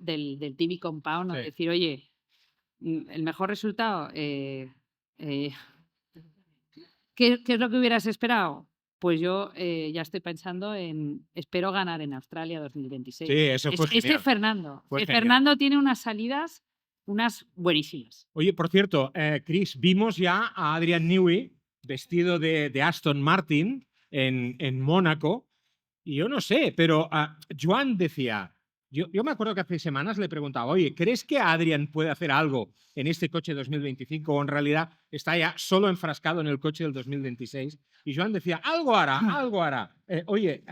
del TV Compound, Sí. decir, oye, el mejor resultado, ¿qué es lo que hubieras esperado? Pues yo ya estoy pensando espero ganar en Australia 2026. Sí, eso fue genial. Fernando. Fue genial. Fernando tiene unas salidas, unas buenísimas. Oye, por cierto, Chris, vimos ya a Adrian Newey vestido de Aston Martin en Mónaco, y yo no sé, pero Joan decía, yo me acuerdo que hace semanas le preguntaba, oye, ¿crees que Adrian puede hacer algo en este coche 2025 o en realidad está ya solo enfrascado en el coche del 2026? Y Joan decía, algo hará. Oye,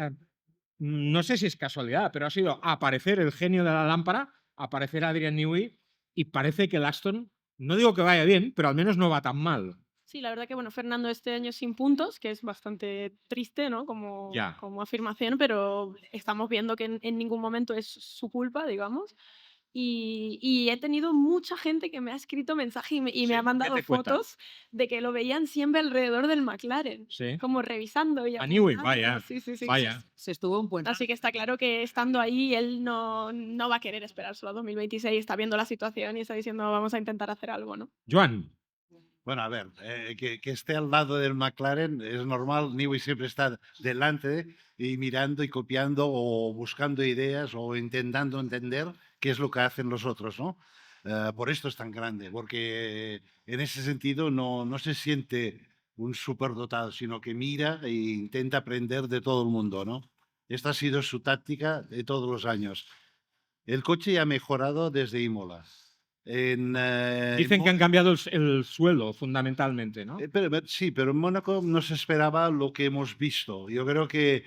no sé si es casualidad, pero ha sido aparecer el genio de la lámpara, aparecer Adrian Newey, y parece que el Aston, no digo que vaya bien, pero al menos no va tan mal. Sí, la verdad que bueno, Fernando este año sin puntos, que es bastante triste, ¿no? Como afirmación, pero estamos viendo que en ningún momento es su culpa, digamos. Y he tenido mucha gente que me ha escrito mensaje y me ha mandado fotos de que lo veían siempre alrededor del McLaren, como revisando. Y a Newey, vaya. Sí. Vaya. Se estuvo un buen rato. Así que está claro que estando ahí, él no va a querer esperar solo a 2026, está viendo la situación y está diciendo vamos a intentar hacer algo, ¿no? Joan. Bueno, a ver, que esté al lado del McLaren es normal. Newey siempre está delante y mirando y copiando o buscando ideas o intentando entender qué es lo que hacen los otros, ¿no? Por esto es tan grande, porque en ese sentido no se siente un superdotado, sino que mira e intenta aprender de todo el mundo, ¿no? Esta ha sido su táctica de todos los años. El coche ya ha mejorado desde Imola. Dicen que han cambiado el suelo fundamentalmente, ¿no? Sí, pero en Mónaco no se esperaba lo que hemos visto. Yo creo que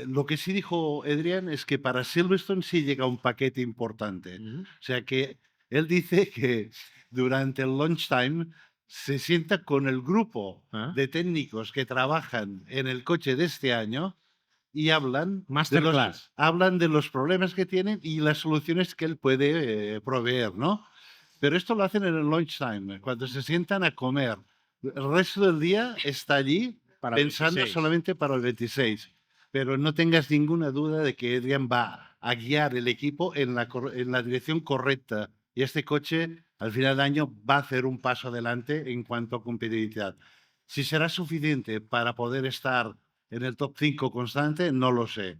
lo que sí dijo Adrian es que para Silverstone sí llega un paquete importante. O sea que él dice que durante el lunchtime se sienta con el grupo de técnicos que trabajan en el coche de este año y hablan de los problemas que tienen y las soluciones que él puede proveer, ¿no? Pero esto lo hacen en el lunchtime, cuando se sientan a comer. El resto del día está allí pensando solamente para el 26. Pero no tengas ninguna duda de que Adrian va a guiar el equipo en la dirección correcta. Y este coche, al final del año, va a hacer un paso adelante en cuanto a competitividad. Si será suficiente para poder estar en el top 5 constante, no lo sé.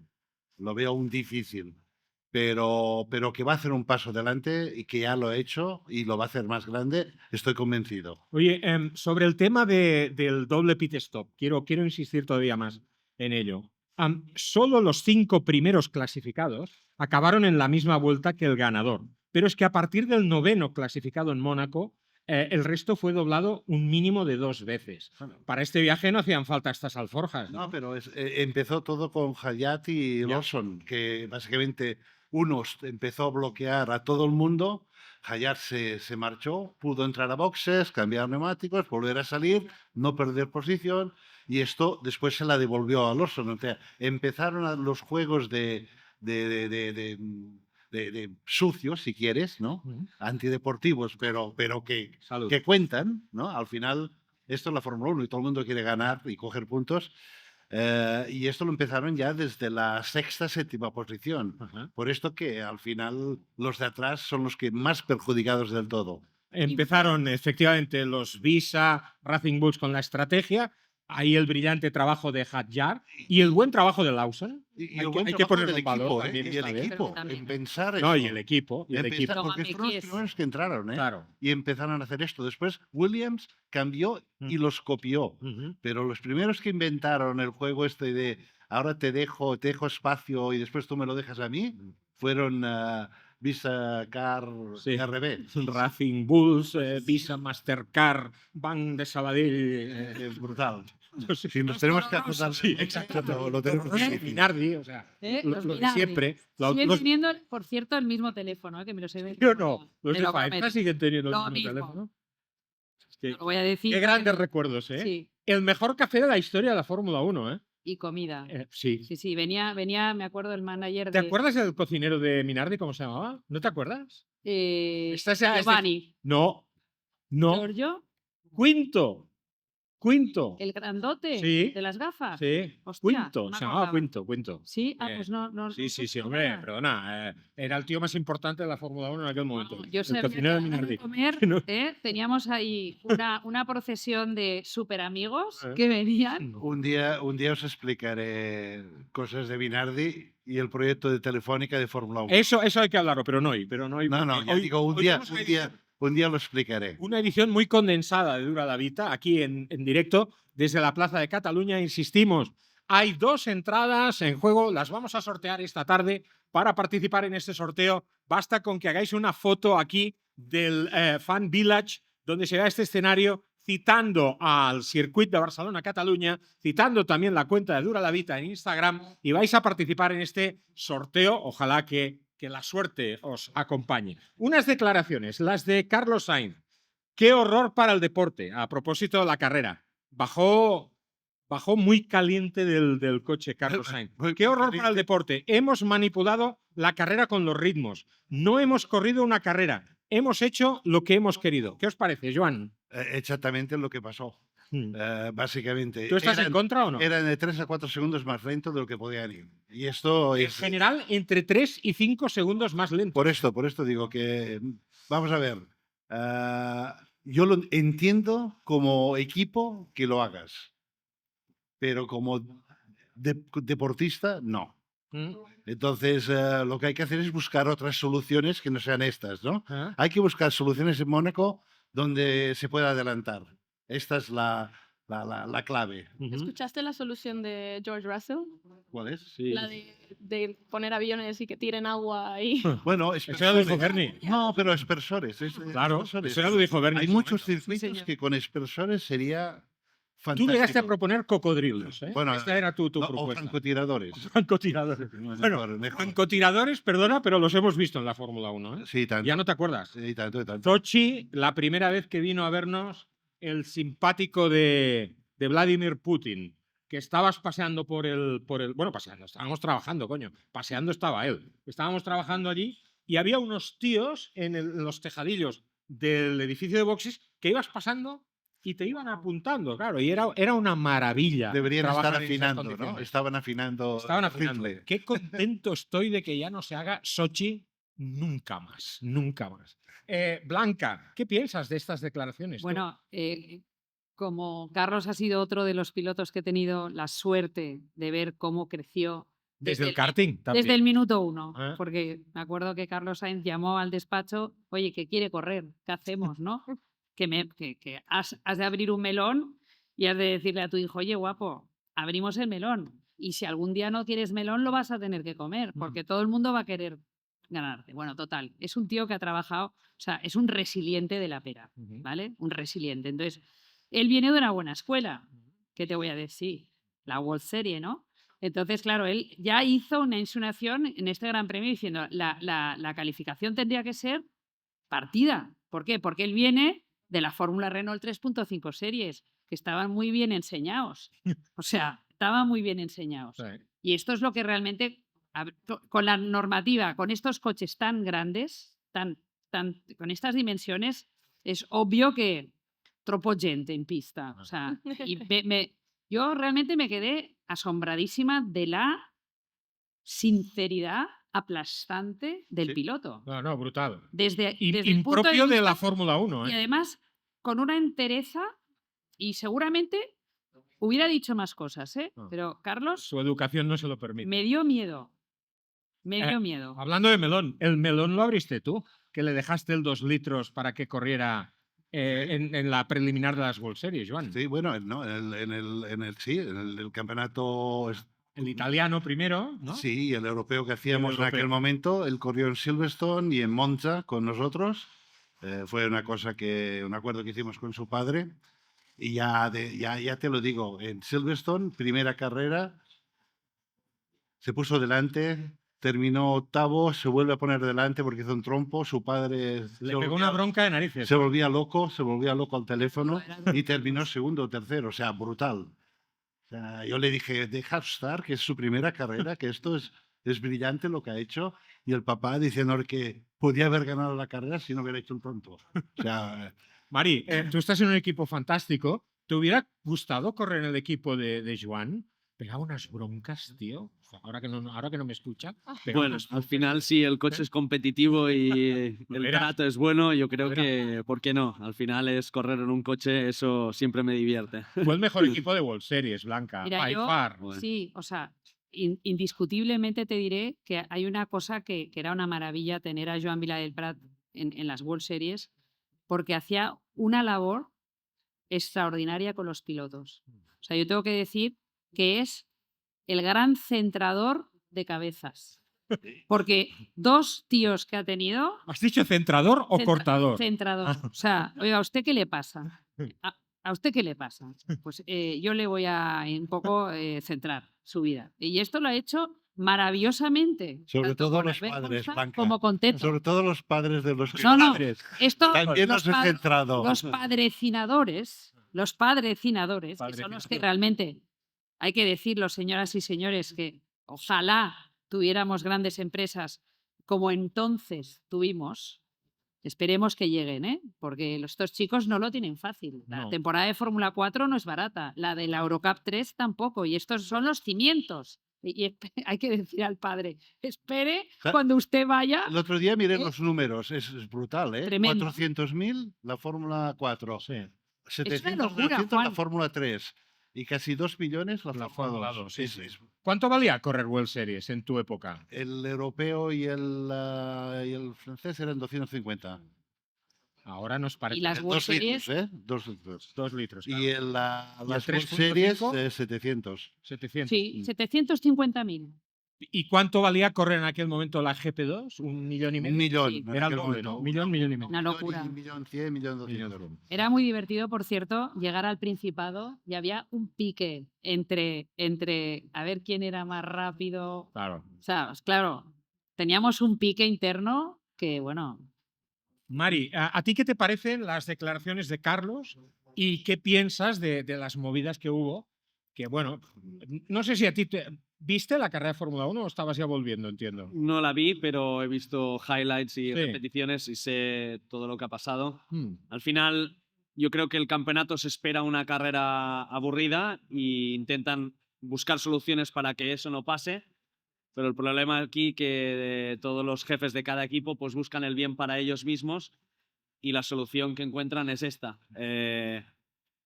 Lo veo aún difícil. Pero que va a hacer un paso adelante y que ya lo ha hecho y lo va a hacer más grande, estoy convencido. Oye, sobre el tema del doble pit stop, quiero insistir todavía más en ello. Solo los 5 primeros clasificados acabaron en la misma vuelta que el ganador. Pero es que a partir del 9º clasificado en Mónaco, el resto fue doblado un mínimo de 2 veces. Bueno. Para este viaje no hacían falta estas alforjas, ¿no? No, pero empezó todo con Hayat y Ya. Lawson, que básicamente uno empezó a bloquear a todo el mundo. Hayat se marchó, pudo entrar a boxes, cambiar neumáticos, volver a salir, no perder posición, y esto después se la devolvió a Lawson. O sea, empezaron los juegos de sucios, si quieres, ¿no? Ujú. Antideportivos, pero Salud. que cuentan, ¿no? Al final, esto es la Fórmula 1 y todo el mundo quiere ganar y coger puntos. Y esto lo empezaron ya desde la sexta, séptima posición. Ajá. Por esto que al final los de atrás son los que más perjudicados del todo. Empezaron efectivamente los Visa, Racing Bulls con la estrategia, ahí el brillante trabajo de Hadjar y el buen trabajo de Lawson. Y Hay el que- buen hay que trabajo ponerlo del en valor equipo, también y el esta vez. equipo, También. en pensar No, eso. y el equipo. Y el Empezar- equipo. porque fueron los Quies. primeros que entraron, ¿eh? Claro. Y empezaron a hacer esto. Después Williams cambió y los copió. Ujú. Pero los primeros que inventaron el juego este de ahora te dejo espacio y después tú me lo dejas a mí, fueron Visa Car Sí. RB. Racing Bulls, Visa, Mastercard, Bank de Sabadell. Es brutal. no sé. Si nos tenemos que acordar, Sí, exacto. lo tenemos que decir. Minardi, o sea, Los lo de Minardi. siempre. Siguen Los, teniendo, por cierto, el mismo teléfono, que me lo sé de yo memoria. no, los Te de lo Faena prometo. siguen teniendo el Lo mismo mismo. teléfono. Es que- Lo voy a decir. qué porque grandes no- recuerdos, ¿eh? Sí, El mejor café de la historia de la Fórmula 1, ¿eh? y comida. Sí. Sí, sí, venía, me acuerdo, el manager ¿Te de acuerdas del cocinero de Minardi, cómo se llamaba? ¿No te acuerdas? Esta es- Giovanni. No, no. Giorgio, Quinto. Quinto. el grandote Sí. de las gafas. Sí. Hostia, Quinto. no me Se llamaba acordaba. Quinto. Sí, pues no. Sí, sí, sí, no hombre, nada. perdona. Era el tío más importante de la Fórmula 1 en aquel momento. Yo el sabía cocinero de que antes de Minardi. comer, No. teníamos ahí una procesión de super amigos Eh. que venían. Un día os explicaré cosas de Binardi y el proyecto de Telefónica de Fórmula 1. Eso hay que hablarlo, pero no hoy. Pero no, hoy No, porque ya hoy- digo, hoy tenemos un día lo explicaré. una edición muy condensada de Dura la Vita, aquí en directo, desde la Plaza de Cataluña. Insistimos, hay 2 entradas en juego, las vamos a sortear esta tarde. Para participar en este sorteo, basta con que hagáis una foto aquí del Fan Village, donde se vea este escenario, citando al Circuit de Barcelona-Cataluña, citando también la cuenta de Dura la Vita en Instagram, y vais a participar en este sorteo. Ojalá que la suerte os acompañe. Unas declaraciones, las de Carlos Sainz. Qué horror para el deporte, a propósito de la carrera. Bajó muy caliente del coche Carlos Sainz. Qué horror para el deporte. Hemos manipulado la carrera con los ritmos. No hemos corrido una carrera. Hemos hecho lo que hemos querido. ¿Qué os parece, Joan? Exactamente lo que pasó. Básicamente. ¿Tú estás en contra o no? Eran de 3 a 4 segundos más lento de lo que podían ir. Y esto En es. general, entre 3 y 5 segundos más lento. Por esto digo que. Vamos a ver. Yo lo entiendo como equipo que lo hagas. Pero como deportista, no. Entonces, lo que hay que hacer es buscar otras soluciones que no sean estas, ¿no? ¿Ah? Hay que buscar soluciones en Mónaco donde se pueda adelantar. Esta es la clave. ¿Escuchaste la solución de George Russell? ¿Cuál es? Sí. La de poner aviones y que tiren agua ahí. Bueno, Eso ya lo dijo aspersores. Bernie. No, pero aspersores. Claro, aspersores. eso ya lo dijo Bernie. Hay en su muchos momento. circuitos señor. que con aspersores sería Tú fantástico. llegaste a proponer cocodrilos, ¿eh? Bueno, Esta era tu No, o propuesta. francotiradores. Francotiradores. Bueno, Mejor. francotiradores, perdona, pero los hemos visto en la Fórmula 1, ¿eh? Sí, tanto. Ya no te acuerdas. Sí, tanto. Sochi, la primera vez que vino a vernos el simpático de Vladimir Putin, que estabas paseando por el... Bueno, paseando, estábamos trabajando, coño. Paseando estaba él. Estábamos trabajando allí y había unos tíos en los tejadillos del edificio de boxes que ibas pasando y te iban apuntando, claro, y era una maravilla. Deberían estar trabajar en esas afinando, ¿no? condiciones. Estaban afinando. Estaban el afinando. rifle. Qué contento estoy de que ya no se haga Sochi nunca más, nunca más. Blanca, ¿qué piensas de estas declaraciones? tú? Bueno, como Carlos ha sido otro de los pilotos que he tenido la suerte de ver cómo creció desde el karting también. desde el minuto 1, Ah. porque me acuerdo que Carlos Sainz llamó al despacho, oye, que quiere correr, ¿qué hacemos, no? que has de abrir un melón y has de decirle a tu hijo, oye, guapo, abrimos el melón. Y si algún día no quieres melón, lo vas a tener que comer, porque todo el mundo va a querer ganarte. Bueno, total, es un tío que ha trabajado, o sea, es un resiliente de la pera, Ujú. ¿vale? Un resiliente. Entonces, él viene de una buena escuela. ¿Qué te voy a decir? La World Series, ¿no? Entonces, claro, él ya hizo una insinuación en este Gran Premio diciendo la calificación tendría que ser partida. ¿Por qué? Porque él viene de la Fórmula Renault 3.5 Series, que estaban muy bien enseñados. O sea, estaban muy bien enseñados. Sí. Y esto es lo que realmente, con la normativa, con estos coches tan grandes, con estas dimensiones, es obvio que troppo gente en pista. O sea, y yo realmente me quedé asombradísima de la sinceridad aplastante del Sí. piloto. No, brutal. Desde el punto de Impropio de la vista, Fórmula 1, y ¿eh? además con una entereza, y seguramente hubiera dicho más cosas, ¿eh? Ah. Pero Carlos Su educación no se lo permite. me dio miedo. Me Eh, dio miedo. Hablando de melón, el melón lo abriste tú, que le dejaste el 2 litros para que corriera en la preliminar de las World Series, Joan. Sí, bueno, no, el campeonato, El italiano primero, ¿no? sí, el europeo que hacíamos en europeo. aquel momento, él corrió en Silverstone y en Monza con nosotros. Fue una cosa un acuerdo que hicimos con su padre. Y ya te lo digo, en Silverstone, primera carrera, se puso delante, terminó octavo, se vuelve a poner delante porque hizo un trompo, su padre Le pegó una bronca de narices. se volvía loco al teléfono y terminó segundo o tercero, o sea, brutal. O sea, yo le dije, deja estar, que es su primera carrera, que esto es brillante lo que ha hecho, y el papá diciendo que podía haber ganado la carrera si no hubiera hecho un tonto. O sea, Mari, tú estás en un equipo fantástico. ¿Te hubiera gustado correr en el equipo de Joan? Pegaba unas broncas, tío. Ahora que no me escucha. pegaba Bueno, unas al final si el coche es competitivo y el Era- trato es bueno, yo creo era- que, ¿por qué no? Al final es correr en un coche, eso siempre me divierte. Fue el mejor equipo de World Series, Blanca. Mira, By yo- far. Bueno. Sí, o sea, indiscutiblemente te diré que hay una cosa que era una maravilla tener a Joan Vila del Prat en las World Series, porque hacía una labor extraordinaria con los pilotos. O sea, yo tengo que decir que es el gran centrador de cabezas. Porque dos tíos que ha tenido... ¿Has dicho centrador o cortador? Centrador. Ah. O sea, oiga, ¿a usted qué le pasa? ¿A usted qué le pasa? Pues yo le voy a un poco centrar su vida. Y esto lo ha hecho maravillosamente. sobre tanto todo con los Albert padres, González Blanca. como con Teto. Sobre todo los padres de los No, no. padres. Esto, También los he centrado. los padrecinadores, que son los que realmente, hay que decirlo, señoras y señores, que ojalá tuviéramos grandes empresas como entonces tuvimos. Esperemos que lleguen, ¿eh? Porque estos chicos no lo tienen fácil. La No. temporada de Fórmula 4 no es barata, la de la Eurocup 3 tampoco, y estos son los cimientos. Y hay que decir al padre, espere Ja- cuando usted vaya. El otro día miré ¿Eh? los números, es brutal, ¿eh? Tremendo. 400.000 la Fórmula 4, Sí. 700 locura, la Juan. Fórmula 3 y casi 2 millones la La Fórmula Fórmula 2. 2, sí. ¿Cuánto valía correr World Series en tu época? El europeo y el francés eran 250. Ahora nos parece Y las World 2 litros, Series, ¿eh? 2 litros. 2 litros. Y claro. las el World 3.5? Series, 700. 700. sí, 750.000. ¿Y cuánto valía correr en aquel momento la GP2? ¿1,5 millones? Un millón. Sí. en Era el aquel doble, momento. ¿no? Millón y medio. Una locura. Millón 100, millón 200. Era muy divertido, por cierto, llegar al Principado y había un pique entre a ver quién era más rápido. Claro. O sea, claro, teníamos un pique interno que, bueno, Mari, ¿a ti qué te parecen las declaraciones de Carlos y qué piensas de las movidas que hubo? Que bueno, no sé si a ti ¿viste la carrera de Fórmula 1 o estabas ya volviendo, entiendo? No la vi, pero he visto highlights y Sí. repeticiones y sé todo lo que ha pasado. Hmm. Al final, yo creo que el campeonato se espera una carrera aburrida e intentan buscar soluciones para que eso no pase. Pero el problema aquí que todos los jefes de cada equipo pues buscan el bien para ellos mismos y la solución que encuentran es esta.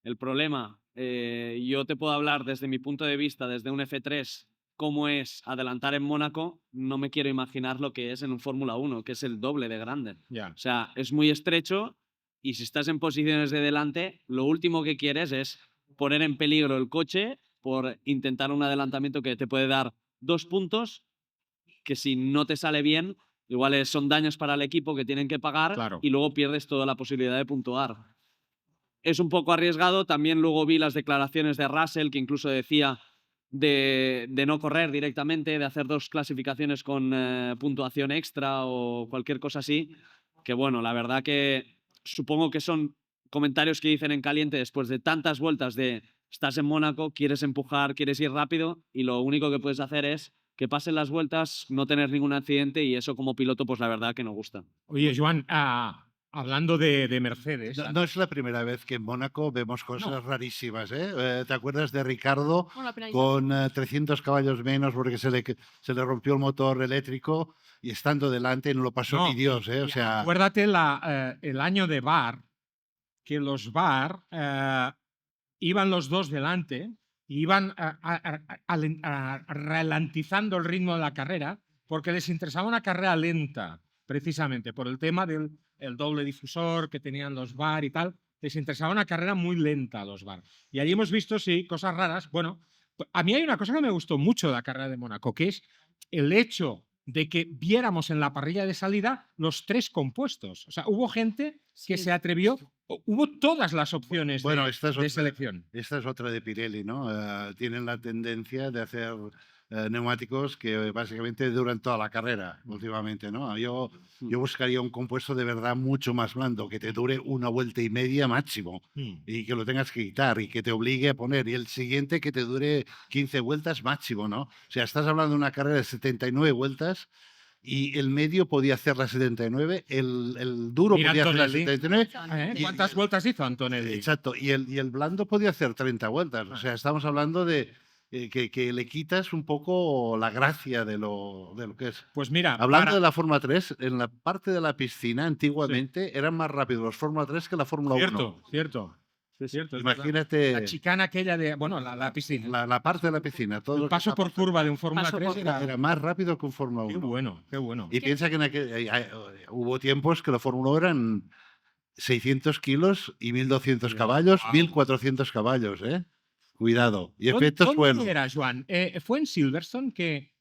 El problema, yo te puedo hablar desde mi punto de vista, desde un F3, cómo es adelantar en Mónaco, no me quiero imaginar lo que es en un Fórmula 1, que es el doble de grande. Ya. O sea, es muy estrecho y si estás en posiciones de delante, lo último que quieres es poner en peligro el coche por intentar un adelantamiento que te puede dar 2 puntos, que si no te sale bien, igual son daños para el equipo que tienen que pagar Claro. y luego pierdes toda la posibilidad de puntuar. Es un poco arriesgado. También luego vi las declaraciones de Russell, que incluso decía de no correr directamente, de hacer 2 clasificaciones con puntuación extra o cualquier cosa así. Que bueno, la verdad que supongo que son comentarios que dicen en caliente después de tantas vueltas de estás en Mónaco, quieres empujar, quieres ir rápido y lo único que puedes hacer es que pasen las vueltas, no tener ningún accidente y eso como piloto pues la verdad que no gusta. Oye, Joan, hablando de Mercedes. No es la primera vez que en Mónaco vemos cosas No. rarísimas. ¿Te acuerdas de Ricardo Bueno, la penalización. con 300 caballos menos porque se le rompió el motor eléctrico y estando delante no lo pasó No, ni Dios? O y sea, acuérdate el año de VAR, que los VAR iban los dos delante y iban ralentizando el ritmo de la carrera porque les interesaba una carrera lenta, precisamente por el tema del el doble difusor que tenían los VAR y tal. Les interesaba una carrera muy lenta a los VAR. Y allí hemos visto, sí, cosas raras. Bueno, a mí hay una cosa que me gustó mucho de la carrera de Mónaco, que es el hecho de que viéramos en la parrilla de salida los 3 compuestos. O sea, hubo gente que Sí. se atrevió, hubo todas las opciones bueno, de, esta es de otra, selección. esta es otra de Pirelli, ¿no? Tienen la tendencia de hacer neumáticos que básicamente duran toda la carrera últimamente, ¿no? Yo buscaría un compuesto de verdad mucho más blando, que te dure 1,5 vueltas máximo y que lo tengas que quitar y que te obligue a poner, y el siguiente que te dure 15 vueltas máximo, ¿no? O sea, estás hablando de una carrera de 79 vueltas y el medio podía hacer las 79, el duro Mira, podía hacer las Antonelli. 79. ¿Eh? ¿Cuántas vueltas hizo Antonelli? Exacto, y el blando podía hacer 30 vueltas. O sea, estamos hablando de que le quitas un poco la gracia de lo que es. Pues mira, Hablando de la Fórmula 3, en la parte de la piscina antiguamente eran más rápidos los Fórmula 3 que la Fórmula 1. cierto, cierto. Cierto, es verdad. Imagínate La chicana aquella de, bueno, la piscina. la parte de la piscina. Todo El lo que paso está por curva de un Fórmula paso 3 por- era... era más rápido que un Fórmula 1. Qué bueno, qué bueno. Y piensa que hubo tiempos que la Fórmula 1 eran 600 kilos y 1.200 caballos, Wow. 1.400 caballos, ¿eh? Cuidado. Y ¿Dónde efectos buenos. era, Joan? Fue en Silverstone, que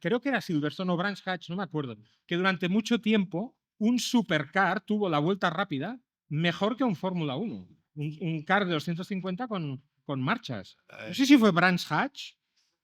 creo que era Silverstone o Brands Hatch, no me acuerdo, que durante mucho tiempo un supercar tuvo la vuelta rápida mejor que un Fórmula 1. Un car de 250 con marchas. No sé si fue Brands Hatch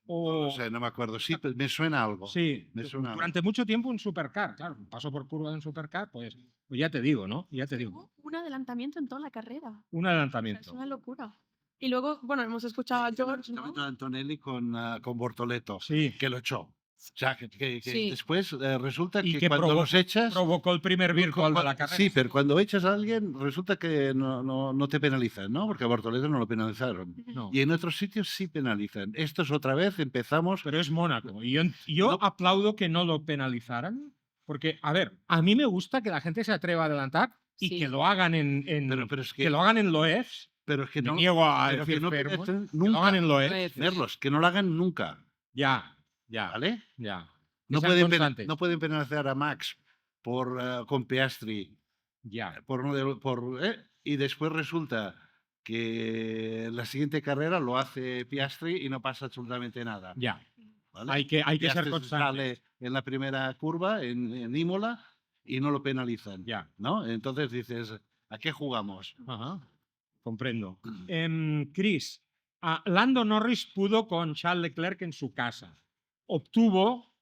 o... No sé, no me acuerdo. Sí, pues me suena algo. Sí, Me suena algo. durante mucho tiempo un supercar, claro, paso por curva de un supercar, pues ya te digo, ¿no? Ya te digo. Hubo un adelantamiento en toda la carrera. Un O sea, es adelantamiento. una locura. Y luego, bueno, hemos escuchado a George, ¿no? Justamente Antonelli con Bortoleto, Sí. que lo echó. O sea, que Sí. después resulta Y que que cuando los echas... provocó el primer virtual de la carrera. Sí, pero cuando echas a alguien resulta que no te penalizan, ¿no? Porque a Bortoleto no lo penalizaron. No. Y en otros sitios sí penalizan. Esto es otra vez, empezamos... Pero es Mónaco. Y yo No. aplaudo que no lo penalizaran, porque, a ver, a mí me gusta que la gente se atreva a adelantar y Sí. que lo hagan en Pero es que lo hagan en Loef. pero es que Me no, niego a pero que decir no fermos, penetzen que lo hagan en Loef. Loef. Verlos, que no lo hagan nunca, Ya. ¿vale? Ya. No Que sean constantes. no pueden penalizar a Max con Piastri Ya. y después resulta que la siguiente carrera lo hace Piastri y no pasa absolutamente nada. Ya. ¿vale? Hay que ser Piastri se constante. sale en la primera curva en Imola y no lo penalizan. Ya. ¿no? Entonces dices, ¿a qué jugamos? Ajá. Comprendo. Chris, Lando Norris pudo con Charles Leclerc en su casa. Obtuvo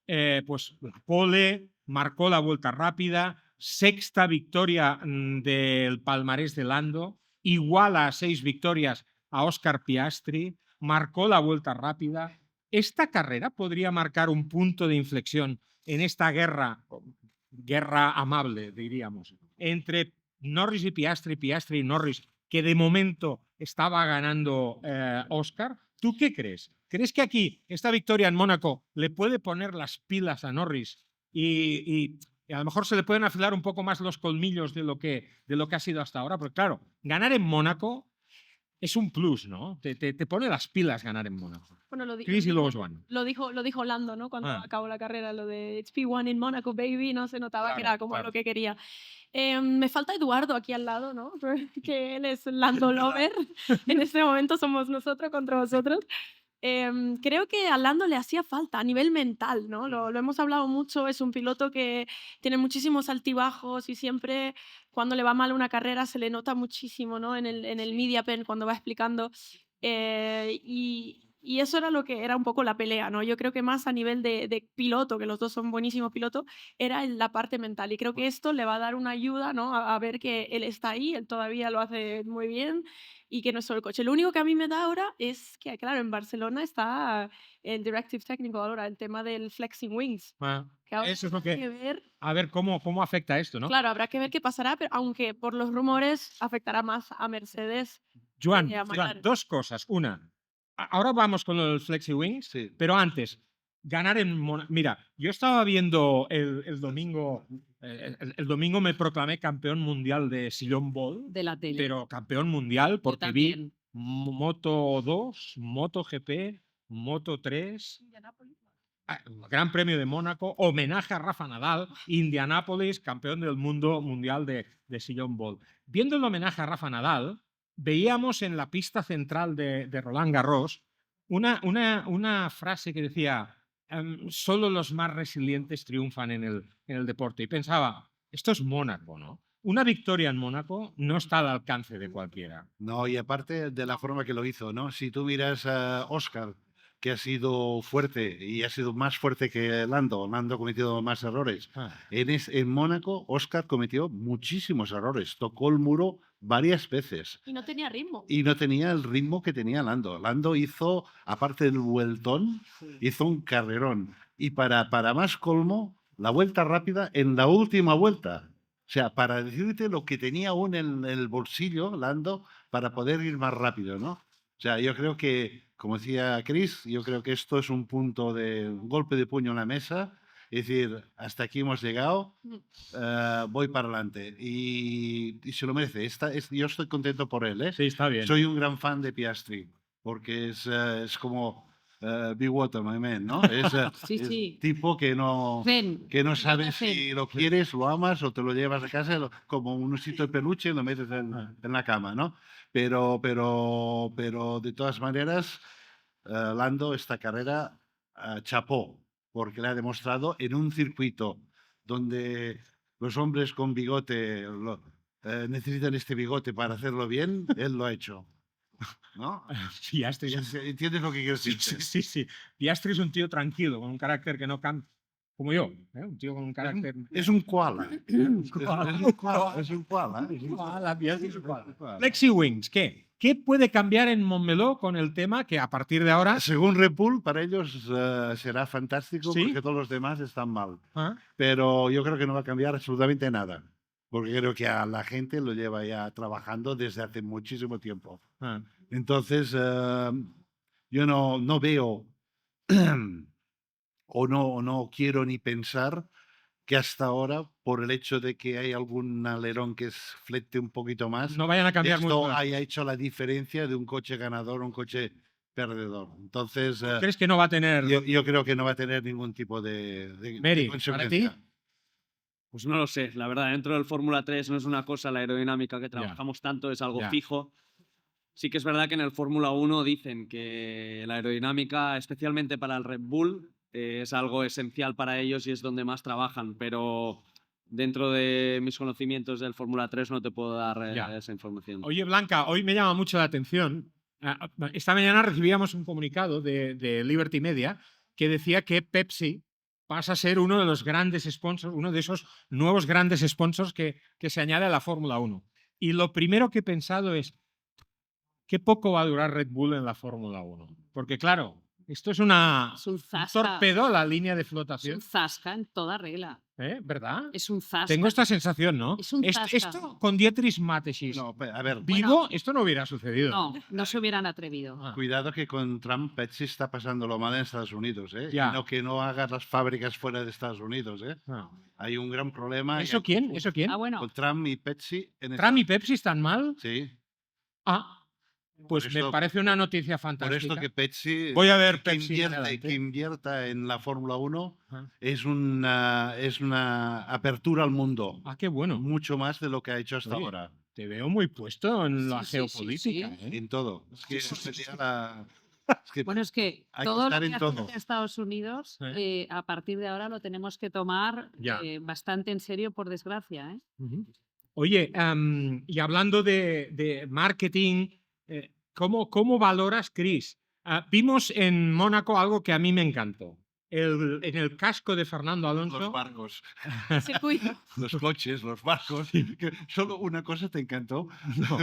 pues la pole, marcó la vuelta rápida, sexta victoria del palmarés de Lando, iguala a 6 victorias a Oscar Piastri, marcó la vuelta rápida. Esta carrera podría marcar un punto de inflexión en esta guerra amable, diríamos, entre Norris y Piastri, Piastri y Norris, que de momento estaba ganando Oscar. ¿Tú qué crees? ¿Crees que aquí esta victoria en Mónaco le puede poner las pilas a Norris y a lo mejor se le pueden afilar un poco más los colmillos de lo que ha sido hasta ahora? Porque claro, ganar en Mónaco es un plus, ¿no? Te pone las pilas ganar en Mónaco. Bueno, Chris y luego Joan. Lo dijo Lando, ¿no? Cuando Ah. acabó la carrera, lo de It's P1 in Monaco, baby, no se notaba que Claro, era como claro. lo que quería. Me falta Eduardo aquí al lado, ¿no? Que él es Lando Lover. En este momento somos nosotros contra vosotros. creo que a Lando le hacía falta a nivel mental, ¿no? Lo hemos hablado mucho, es un piloto que tiene muchísimos altibajos y siempre cuando le va mal una carrera se le nota muchísimo, ¿no? En el media pen cuando va explicando. Y eso era lo que era un poco la pelea, ¿no? Yo creo que más a nivel de piloto, que los dos son buenísimos pilotos, era en la parte mental. Y creo que esto le va a dar una ayuda, ¿no? A ver que él está ahí, él todavía lo hace muy bien y que no es solo el coche. Lo único que a mí me da ahora es que, claro, en Barcelona está el Directive Technical ahora, el tema del Flexing Wings. Ah, Que ahora eso es lo habrá que... ver, A ver cómo afecta esto, ¿no? claro, habrá que ver qué pasará, pero aunque por los rumores afectará más a Mercedes que a Joan, McLaren. dos cosas. Una, ahora vamos con el Flexi Wings, Sí. pero antes, ganar en Mira, yo estaba viendo el domingo, el domingo me proclamé campeón mundial de sillón ball, De la tele. pero campeón mundial Yo porque vi también. Moto 2, Moto GP, Moto 3, Gran Premio de Mónaco, homenaje a Rafa Nadal, Indianápolis, campeón del mundo mundial de sillón ball. Viendo el homenaje a Rafa Nadal, veíamos en la pista central de Roland Garros una frase que decía solo los más resilientes triunfan en el deporte. Y pensaba, esto es Mónaco, ¿no? Una victoria en Mónaco no está al alcance de cualquiera. No, y aparte de la forma que lo hizo, ¿no? Si tú miras a Oscar, que ha sido fuerte y ha sido más fuerte que Lando, Lando ha cometido más errores. En Mónaco, Oscar cometió muchísimos errores, tocó el muro varias veces. Y no tenía ritmo. Y no tenía el ritmo que tenía Lando. Lando hizo, aparte del vueltón, hizo un carrerón. Y para más colmo, la vuelta rápida en la última vuelta. O sea, para decirte lo que tenía aún en el bolsillo, Lando, para poder ir más rápido, ¿no? O sea, yo creo que, como decía Chris, yo creo que esto es un punto de un golpe de puño en la mesa. Es decir, hasta aquí hemos llegado, voy para adelante. Y se lo merece. Yo estoy contento por él. ¿eh? Sí, está bien. Soy un gran fan de Piastri, porque es como Be Water, my man, ¿no? Es, Sí, es sí. tipo que no Ven, sabes ven. si lo quieres, lo amas o te lo llevas a casa como un osito de peluche y lo metes en la cama, ¿no? Pero de todas maneras, Lando esta carrera chapó, porque le ha demostrado en un circuito donde los hombres con bigote necesitan este bigote para hacerlo bien, él lo ha hecho. ¿No? Piastri, ¿Entiendes lo que quiero decir? sí. Piastri es un tío tranquilo, con un carácter que no cambia. Como yo, un tío con un carácter... Es un koala. Es un koala. Flexi Wings, ¿qué? ¿Qué puede cambiar en Montmeló con el tema que a partir de ahora... Según Red Bull, para ellos será fantástico ¿Sí? porque todos los demás están mal. ¿Ah? Pero yo creo que no va a cambiar absolutamente nada. Porque creo que a la gente lo lleva ya trabajando desde hace muchísimo tiempo. Ah. Entonces, yo no veo o no quiero ni pensar que hasta ahora, por el hecho de que hay algún alerón que flete un poquito más, No vayan a cambiar esto mucho. haya hecho la diferencia de un coche ganador a un coche perdedor. Entonces, ¿Crees que no va a tener... yo creo que no va a tener ningún tipo de Mary, consecuencia. ¿para ti? Pues no lo sé, la verdad, dentro del Fórmula 3 no es una cosa la aerodinámica que trabajamos tanto, es algo Ya. fijo. Sí que es verdad que en el Fórmula 1 dicen que la aerodinámica, especialmente para el Red Bull, es algo esencial para ellos y es donde más trabajan, pero dentro de mis conocimientos del Fórmula 3 no te puedo dar Ya. esa información. Oye, Blanca, hoy me llama mucho la atención. Esta mañana recibíamos un comunicado de Liberty Media que decía que Pepsi pasa a ser uno de los grandes sponsors, uno de esos nuevos grandes sponsors que se añade a la Fórmula 1. Y lo primero que he pensado es, ¿qué poco va a durar Red Bull en la Fórmula 1? Porque claro, esto es un zasca. torpedo a la línea de Es flotación. un zasca en toda regla. ¿Verdad? Es un zasca. Tengo esta sensación, ¿no? Es un zasca. Esto con Dietrich Mateschitz No, a ver, vivo, esto no hubiera sucedido. No se hubieran atrevido. Ah. cuidado que con Trump Pepsi está pasándolo mal en Estados Unidos, ¿eh? Ya. Y no que no hagas las fábricas fuera de Estados Unidos, ¿eh? Ah. Hay un gran problema. ¿Eso quién? ¿Eso quién? Ah, bueno. Con Trump y Pepsi. ¿Trump y Pepsi están mal? Sí. Pues Por me esto- parece una noticia Por fantástica. esto que Pepsi, Voy a ver que Pepsi en adelante. que invierta en la Fórmula 1 Ah. es una apertura al mundo. Qué bueno. Mucho más de lo que ha hecho hasta Oye, ahora. Te veo muy puesto en la Sí, sí, geopolítica. sí. ¿eh? En todo. Es que sería Es que Bueno, es que hay que todo lo estar que en hacemos todo. en Estados Unidos, a partir de ahora lo tenemos que tomar Ya. bastante en serio, por desgracia, ¿eh? Ujú. Oye, y hablando de marketing, ¿cómo valoras, Chris? Vimos en Mónaco algo que a mí me encantó. En el casco de Fernando Los Alonso. barcos, El circuito. los coches, los barcos. Que solo una cosa te encantó. No.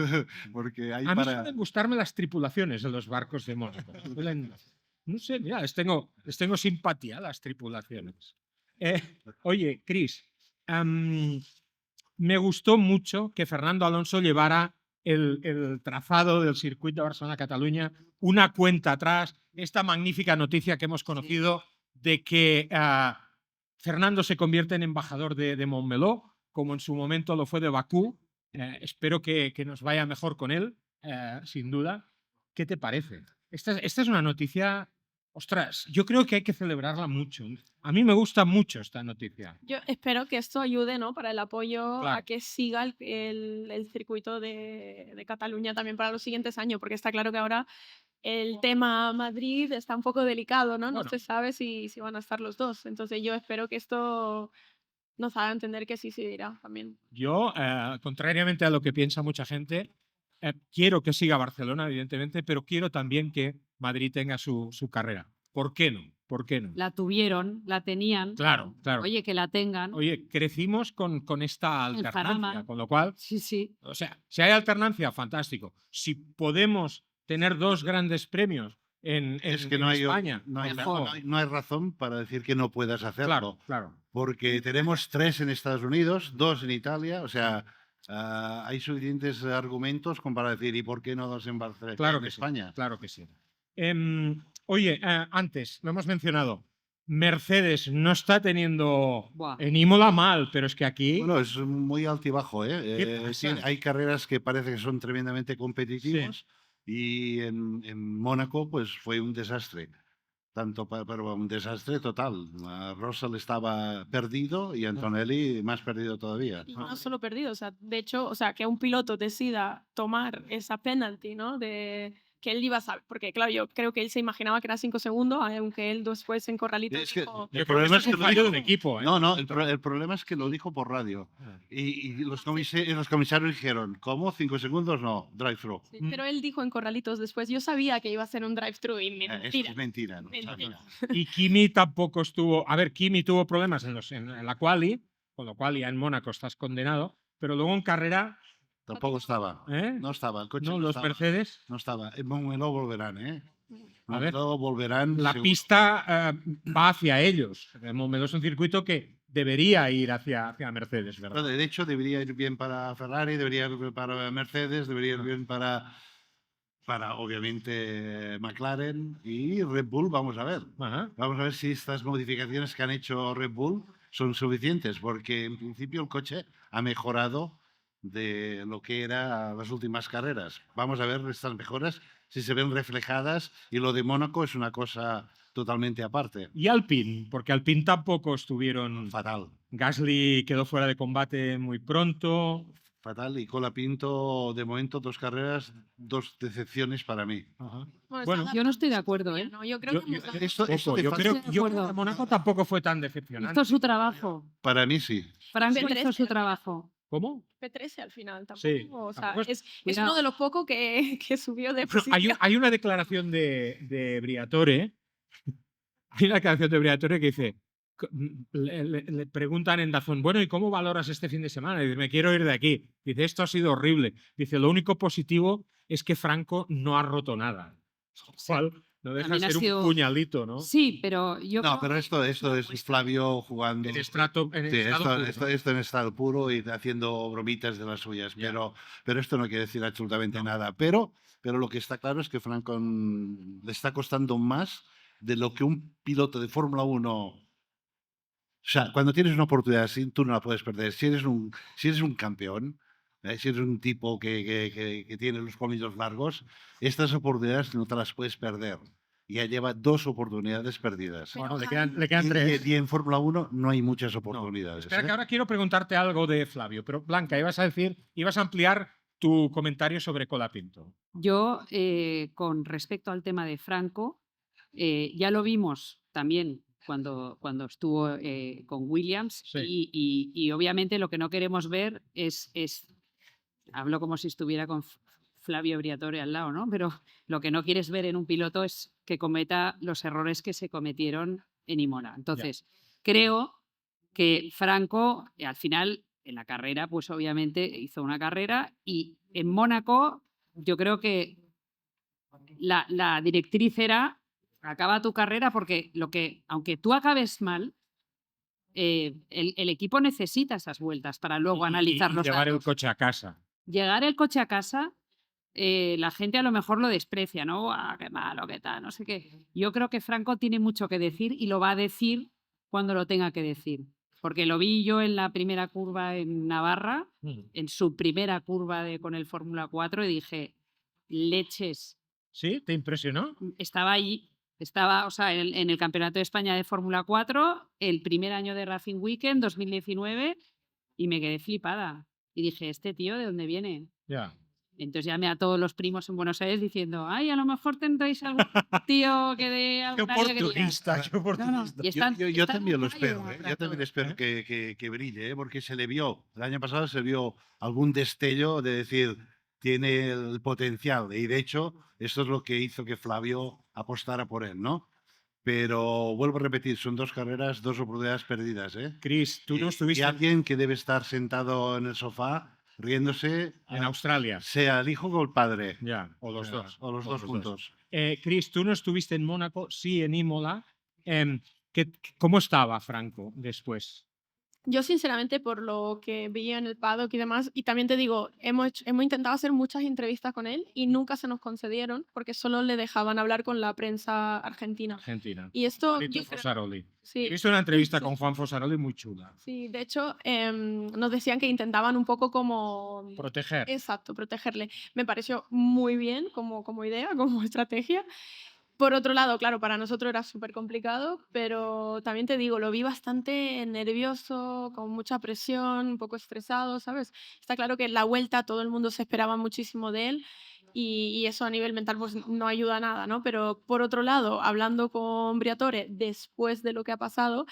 Porque hay A mí para. suelen gustarme las tripulaciones de los barcos de Mónaco. No sé, mira, les tengo simpatía a las tripulaciones. Oye, Chris, me gustó mucho que Fernando Alonso llevara el trazado del circuito de Barcelona-Cataluña una cuenta atrás. Esta magnífica noticia que hemos conocido de que Fernando se convierte en embajador de Montmeló, como en su momento lo fue de Bakú. Espero que nos vaya mejor con él, sin duda. ¿Qué te parece? Esta es una noticia, ostras, yo creo que hay que celebrarla mucho. A mí me gusta mucho esta noticia. Yo espero que esto ayude, ¿no? Para el apoyo Claro. a que siga el circuito de Cataluña también para los siguientes años, porque está claro que ahora el tema Madrid está un poco delicado, ¿no? No Bueno. se sabe si van a estar los dos. Entonces yo espero que esto nos haga entender que sí se dirá también. Yo, contrariamente a lo que piensa mucha gente, quiero que siga Barcelona, evidentemente, pero quiero también que Madrid tenga su carrera. ¿Por qué no? ¿Por qué no? La tuvieron, la tenían. Claro, claro. Oye, que la tengan. Oye, crecimos con esta El alternancia, Jarama. con lo cual, Sí, sí. o sea, si hay alternancia, fantástico. Si podemos tener dos grandes premios Es que en no hay, España, no hay, mejor. no hay razón para decir que no puedas hacerlo. Claro, claro. Porque tenemos 3 en Estados Unidos, 2 en Italia, o sea, hay suficientes argumentos como para decir, ¿y por qué no 2 en Barcelona, Claro en que España? sí, claro que sí. Oye, antes lo hemos mencionado. Mercedes no está teniendo Buah. en Imola mal, pero es que aquí. Bueno, es muy altibajo, ¿Qué ¿eh? pasa? Hay carreras que parece que son tremendamente competitivos y en Mónaco pues fue un desastre. Pero un desastre total. Russell estaba perdido y Antonelli más perdido todavía. Y no solo perdido, o sea, de hecho, o sea, que un piloto decida tomar esa penalty, ¿no? De que él iba a saber, porque claro, yo creo que él se imaginaba que era 5 segundos, aunque él después en corralito Es que dijo, Yo el creo problema es es que un lo fallo dijo. del equipo. ¿eh? No, el problema es que lo dijo por radio. Y los comisarios dijeron, ¿cómo? ¿5 segundos? No, drive-thru. sí, pero él dijo en corralitos después, yo sabía que iba a ser un drive-thru y Esto mentira. es mentira. ¿no? Mentira. Y Kimi tampoco estuvo. A ver, Kimi tuvo problemas en la quali, con lo cual ya en Mónaco estás condenado, pero luego en carrera. Tampoco estaba. ¿Eh? No estaba. El coche No, no los estaba. Mercedes. No estaba. En Montmeló volverán, ¿eh? A ver, Montmeló volverán. la seguro. pista va hacia ellos. El Montmeló es un circuito que debería ir hacia Mercedes, ¿verdad? De hecho, debería ir bien para Ferrari, debería ir bien para Mercedes, debería ir bien para obviamente McLaren y Red Bull. Vamos a ver. Ajá. Vamos a ver si estas modificaciones que han hecho Red Bull son suficientes, porque en principio el coche ha mejorado de lo que era las últimas carreras. Vamos a ver estas mejoras si se ven reflejadas, y lo de Mónaco es una cosa totalmente aparte. Y Alpine, porque Alpine tampoco estuvieron. Fatal, Gasly quedó fuera de combate muy pronto. fatal. Y Colapinto, de momento, 2 carreras, 2 decepciones para mí. Ajá. Bueno, yo no estoy de acuerdo, ¿eh? No, yo creo Yo- que yo- Esto Poco. te Yo falta- creo, Estoy de yo acuerdo. creo que Mónaco tampoco fue tan decepcionante. Hizo su trabajo. Para mí sí. Frank Hizo P13 su trabajo. ¿Cómo? P13 al final tampoco. Sí, O sea, tampoco es Mira. uno de los pocos que subió de Pero posición. hay una declaración de Briatore. Hay una declaración de Briatore que dice. Le preguntan en Dazón, bueno, ¿y cómo valoras este fin de semana? Y dice, me quiero ir de aquí. Dice, esto ha sido horrible. Dice, lo único positivo es que Franco no ha roto nada. Lo cual no deja de También ha ser sido- un puñalito, ¿no? Sí, pero yo No, creo pero esto es Flavio jugando. En Sí, estado puro, esto en estado puro y haciendo bromitas de las suyas. Ya. Pero esto no quiere decir absolutamente nada. Pero lo que está claro es que Franco le está costando más de lo que un piloto de Fórmula 1. O sea, cuando tienes una oportunidad así, tú no la puedes perder. Si eres un campeón, si eres un tipo que tiene los colmillos largos, estas oportunidades no te las puedes perder. Ya lleva 2 oportunidades perdidas. Bueno, le quedan 3. Y en Fórmula 1 no hay muchas oportunidades. Espera, ¿eh? que ahora quiero preguntarte algo de Flavio, pero Blanca, ibas a ampliar tu comentario sobre Colapinto. Yo, con respecto al tema de Franco, ya lo vimos también cuando estuvo con Williams Sí. y obviamente lo que no queremos ver hablo como si estuviera con Flavio Briatore al lado, ¿no? Pero lo que no quieres ver en un piloto es que cometa los errores que se cometieron en Imola. Entonces, creo que Franco, al final, en la carrera, pues obviamente hizo una carrera y en Mónaco yo creo que la directriz era acaba tu carrera porque aunque tú acabes mal, el equipo necesita esas vueltas para luego analizar los llevar el datos. coche a casa. Llegar el coche a casa, la gente a lo mejor lo desprecia, ¿no? Ah, qué malo, qué tal, no sé qué. Yo creo que Franco tiene mucho que decir y lo va a decir cuando lo tenga que decir. Porque lo vi yo en la primera curva en Navarra, en su primera curva con el Fórmula 4, y dije, leches. ¿Sí? ¿Te impresionó? Estaba allí, o sea, en el Campeonato de España de Fórmula 4, el primer año de Racing Weekend, 2019, y me quedé flipada. Y dije, ¿este tío de dónde viene? Ya. Entonces llamé a todos los primos en Buenos Aires diciendo, ay, a lo mejor tendréis algún tío que dé Qué alguna alegría. oportunista, qué oportunista. Y están- Yo están también lo en espero, mayo, ¿eh? Yo para también todo. espero que brille, ¿eh? Porque se le vio, el año pasado se vio algún destello de decir, tiene el potencial. Y de hecho, esto es lo que hizo que Flavio apostara por él, ¿no? Pero vuelvo a repetir, son 2 carreras, 2 oportunidades perdidas, ¿eh? Chris, tú no Y estuviste alguien que debe estar sentado en el sofá riéndose, en Australia. sea el hijo o el padre. Ya, o los dos. O los dos juntos. Chris, tú no estuviste en Mónaco, sí en Imola. ¿Cómo estaba Franco después? Yo, sinceramente, por lo que vi en el paddock y demás, y también te digo, hemos intentado hacer muchas entrevistas con él y nunca se nos concedieron porque solo le dejaban hablar con la prensa argentina. Argentina. Y esto, Juanito yo creo, Fosaroli. sí, He visto una entrevista sí. con Juan Fosaroli muy chula. Sí, de hecho, nos decían que intentaban un poco como... Proteger. Exacto, protegerle. Me pareció muy bien como idea, como estrategia. Por otro lado, claro, para nosotros era súper complicado, pero también te digo, lo vi bastante nervioso, con mucha presión, un poco estresado, ¿sabes? Está claro que en la vuelta todo el mundo se esperaba muchísimo de él y eso a nivel mental pues no ayuda a nada, ¿no? Pero por otro lado, hablando con Briatore después de lo que ha pasado,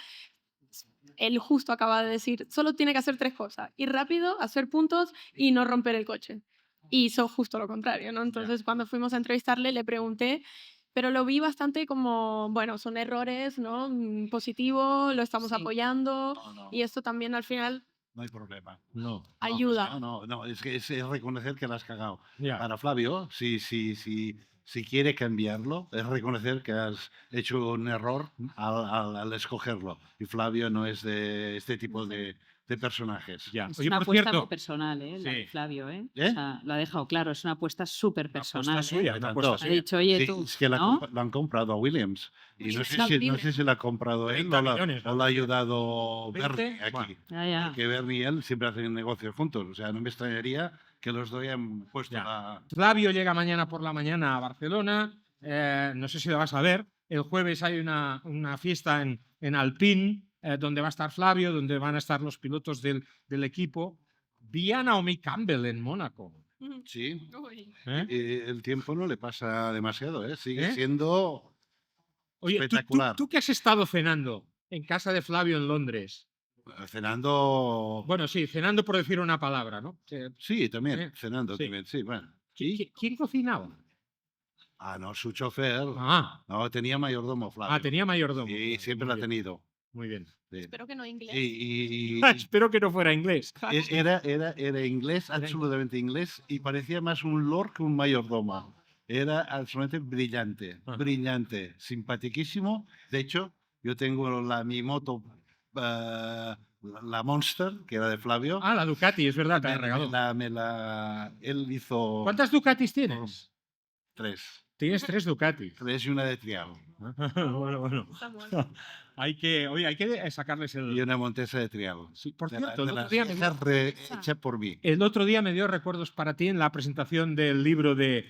él justo acaba de decir, solo tiene que hacer 3 cosas, ir rápido, hacer puntos y no romper el coche. Y hizo justo lo contrario, ¿no? Entonces, cuando fuimos a entrevistarle, le pregunté, pero lo vi bastante como, bueno, son errores, ¿no? Positivo, lo estamos Sí. apoyando No. y esto también al final No hay problema. No. ayuda. No, es que es reconocer que la has cagado. Ya. Para Flavio, si quiere cambiarlo, es reconocer que has hecho un error al escogerlo. Y Flavio no es de este tipo de personajes. Ya. Es Oye, una por apuesta cierto, muy personal, la de Sí. Flavio, ¿eh? ¿Eh? O sea, lo ha dejado claro, es una apuesta súper una personal. apuesta suya, una Tanto. apuesta Ha suya. dicho, oye, Sí, tú, es que ¿no? lo han comprado a Williams. Y no Es sé, una si, no libre. sé si lo ha comprado él 30 o millones, o lo ha ayudado 20, Bernie aquí. bueno. Ya, ya. Porque Bernie y él siempre hacen negocios juntos. O sea, no me extrañaría que los dos hayan puesto Ya. la... Flavio llega mañana por la mañana a Barcelona. No sé si la vas a ver. El jueves hay una fiesta en Alpine, donde va a estar Flavio, donde van a estar los pilotos del equipo. Vi a Naomi Campbell en Mónaco. Sí. Uy. ¿Eh? El tiempo no le pasa demasiado, ¿eh? Sigue ¿Eh? siendo Oye, espectacular. ¿tú qué has estado cenando en casa de Flavio en Londres? Cenando... Bueno, sí, cenando por decir una palabra, ¿no? Sí, también, ¿Eh? cenando Sí. también, sí, bueno. ¿Y? ¿Quién cocinaba? Ah, no, su chofer. Ah, No, tenía mayordomo, Flavio. tenía mayordomo. Y siempre lo Muy ha bien, tenido. Muy bien. Sí. Espero que no inglés. Y Espero que no fuera inglés. era inglés, absolutamente inglés, y parecía más un lord que un mayordomo. Era absolutamente brillante, Ajá. brillante, simpaticísimo. De hecho, yo tengo mi moto, la Monster, que era de Flavio. Ah, la Ducati, es verdad, te la Me regaló. él hizo ¿Cuántas Ducatis tienes? 3. Tienes 3 Ducatis. 3 y una de trial. Bueno. Hay que sacarles Y el... una Montesa de trial. Sí, por De, cierto, de el otro las día me dio- viejas hecha por mí. El otro día me dio recuerdos para ti en la presentación del libro de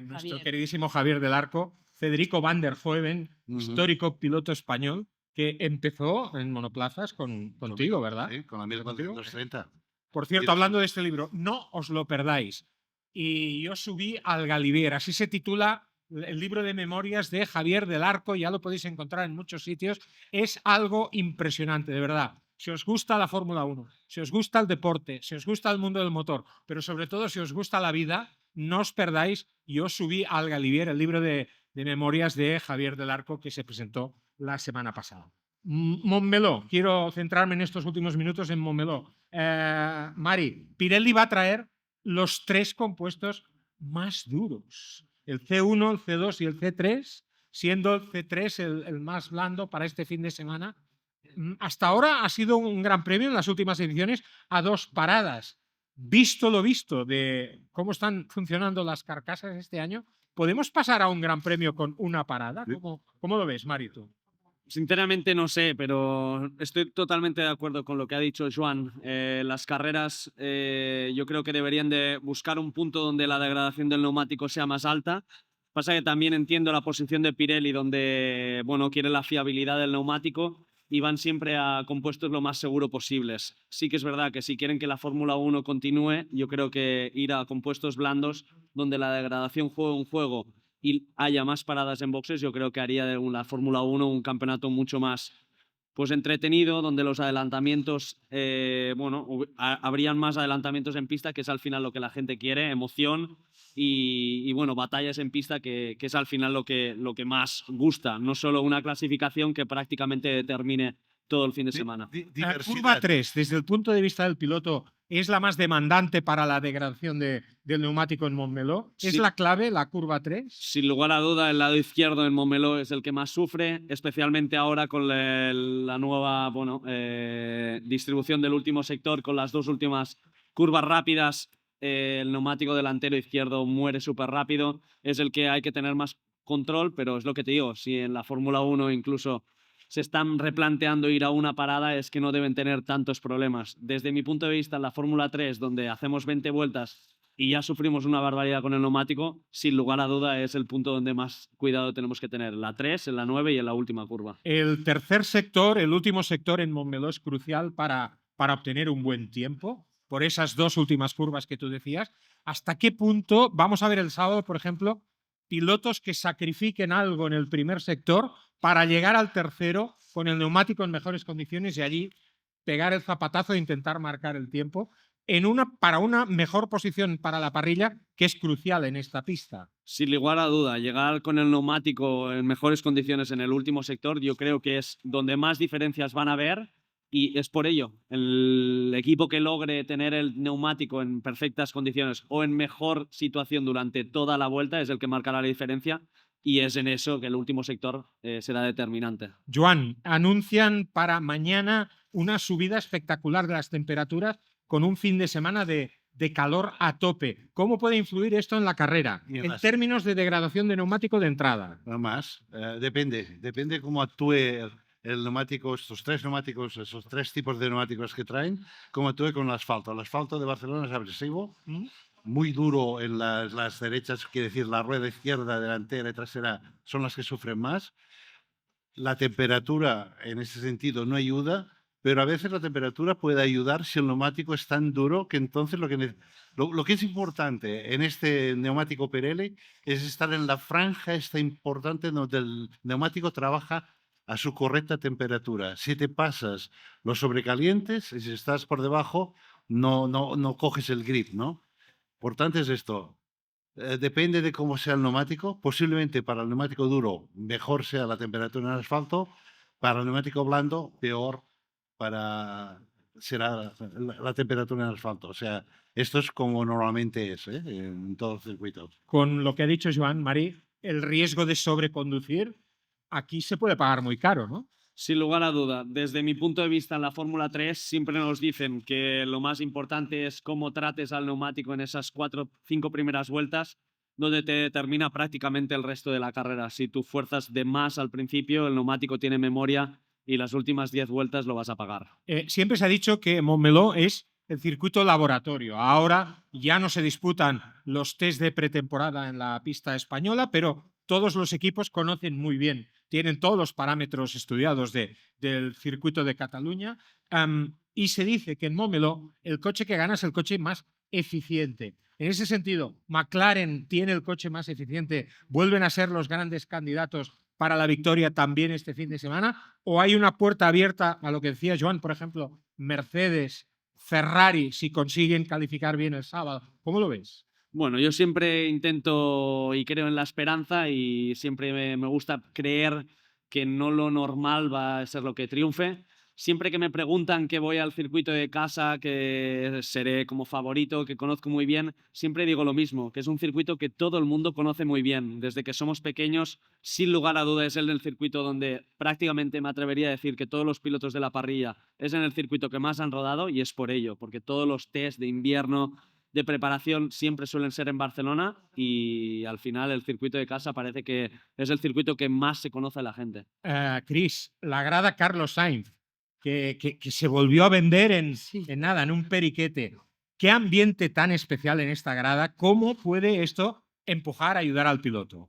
nuestro Javier. queridísimo Javier del Arco, Federico van der Hoeven, Ujú. histórico piloto español, que empezó en monoplazas contigo, ¿verdad? Sí, con la 1430. Por cierto, hablando de este libro, no os lo perdáis. Y yo subí al Galibier, así se titula el libro de memorias de Javier del Arco, ya lo podéis encontrar en muchos sitios. Es algo impresionante, de verdad. Si os gusta la Fórmula 1, si os gusta el deporte, si os gusta el mundo del motor, pero sobre todo si os gusta la vida, no os perdáis. Yo subí al Galibier, el libro de memorias de Javier del Arco que se presentó la semana pasada. Montmeló, quiero centrarme en estos últimos minutos en Montmeló. Mari, Pirelli va a traer los 3 compuestos más duros. El C1, el C2 y el C3, siendo el C3 el más blando para este fin de semana. Hasta ahora ha sido un gran premio en las últimas ediciones a 2 paradas. Visto lo visto de cómo están funcionando las carcasas este año, ¿podemos pasar a un gran premio con una parada? ¿Cómo lo ves, Mari, tú? Sinceramente no sé, pero estoy totalmente de acuerdo con lo que ha dicho Joan. Las carreras yo creo que deberían de buscar un punto donde la degradación del neumático sea más alta. Pasa que también entiendo la posición de Pirelli, donde bueno, quiere la fiabilidad del neumático y van siempre a compuestos lo más seguro posibles. Sí que es verdad que si quieren que la Fórmula 1 continúe, yo creo que ir a compuestos blandos donde la degradación juegue un juego y haya más paradas en boxes, yo creo que haría de la Fórmula 1 un campeonato mucho más pues entretenido, donde los adelantamientos, habrían más adelantamientos en pista, que es al final lo que la gente quiere, emoción y bueno, batallas en pista, que es al final lo que más gusta, no solo una clasificación que prácticamente determine todo el fin de semana. La curva 3, desde el punto de vista del piloto, ¿es la más demandante para la degradación del neumático en Montmeló? ¿Es Sí. la clave, la curva 3? Sin lugar a duda, el lado izquierdo en Montmeló es el que más sufre, especialmente ahora con la nueva distribución del último sector, con las 2 últimas curvas rápidas. El neumático delantero izquierdo muere súper rápido, es el que hay que tener más control, pero es lo que te digo, si en la Fórmula 1 incluso se están replanteando ir a una parada, es que no deben tener tantos problemas. Desde mi punto de vista, en la Fórmula 3, donde hacemos 20 vueltas y ya sufrimos una barbaridad con el neumático, sin lugar a duda es el punto donde más cuidado tenemos que tener. La 3, en la 9 y en la última curva. El tercer sector, el último sector en Montmeló es crucial para obtener un buen tiempo, por esas 2 últimas curvas que tú decías. ¿Hasta qué punto vamos a ver el sábado, por ejemplo, pilotos que sacrifiquen algo en el primer sector para llegar al tercero con el neumático en mejores condiciones y allí pegar el zapatazo e intentar marcar el tiempo para una mejor posición para la parrilla, que es crucial en esta pista? Sin lugar a duda, llegar con el neumático en mejores condiciones en el último sector, yo creo que es donde más diferencias van a haber, y es por ello, el equipo que logre tener el neumático en perfectas condiciones o en mejor situación durante toda la vuelta es el que marcará la diferencia, y es en eso que el último sector será determinante. Joan, anuncian para mañana una subida espectacular de las temperaturas con un fin de semana de calor a tope. ¿Cómo puede influir esto en la carrera? En términos de degradación de neumático de entrada. No más. Depende cómo actúe el neumático, estos 3 neumáticos, esos 3 tipos de neumáticos que traen, cómo actúe con el asfalto. El asfalto de Barcelona es agresivo, muy duro en las derechas, quiere decir la rueda izquierda, delantera y trasera son las que sufren más. La temperatura en ese sentido no ayuda, pero a veces la temperatura puede ayudar si el neumático es tan duro que entonces lo que es importante en este neumático Pirelli es estar en la franja esta importante donde el neumático trabaja a su correcta temperatura. Si te pasas los sobrecalientes y si estás por debajo, no coges el grip, ¿no? Importante es esto. Depende de cómo sea el neumático. Posiblemente para el neumático duro mejor sea la temperatura en el asfalto, para el neumático blando peor será la temperatura en el asfalto. O sea, esto es como normalmente es en todo el circuito. Con lo que ha dicho Joan, Mari, el riesgo de sobreconducir aquí se puede pagar muy caro, ¿no? Sin lugar a duda, desde mi punto de vista en la Fórmula 3 siempre nos dicen que lo más importante es cómo trates al neumático en esas 4 o 5 primeras vueltas, donde te determina prácticamente el resto de la carrera. Si tú fuerzas de más al principio, el neumático tiene memoria y las últimas 10 vueltas lo vas a pagar. Siempre se ha dicho que Montmeló es el circuito laboratorio. Ahora ya no se disputan los test de pretemporada en la pista española, pero todos los equipos conocen muy bien tienen todos los parámetros estudiados del circuito de Cataluña, y se dice que en Montmeló el coche que gana es el coche más eficiente. En ese sentido, McLaren tiene el coche más eficiente, vuelven a ser los grandes candidatos para la victoria también este fin de semana, o hay una puerta abierta a lo que decía Joan, por ejemplo, Mercedes, Ferrari, si consiguen calificar bien el sábado. ¿Cómo lo ves? Bueno, yo siempre intento y creo en la esperanza y siempre me gusta creer que no lo normal va a ser lo que triunfe. Siempre que me preguntan que voy al circuito de casa, que seré como favorito, que conozco muy bien, siempre digo lo mismo, que es un circuito que todo el mundo conoce muy bien. Desde que somos pequeños, sin lugar a dudas, es el circuito donde prácticamente me atrevería a decir que todos los pilotos de la parrilla es en el circuito que más han rodado y es por ello, porque todos los test de invierno, de preparación siempre suelen ser en Barcelona y al final el circuito de casa parece que es el circuito que más se conoce a la gente. Chris, la grada Carlos Sainz, que se volvió a vender Sí. en nada, en un periquete. ¿Qué ambiente tan especial en esta grada? ¿Cómo puede esto empujar, ayudar al piloto?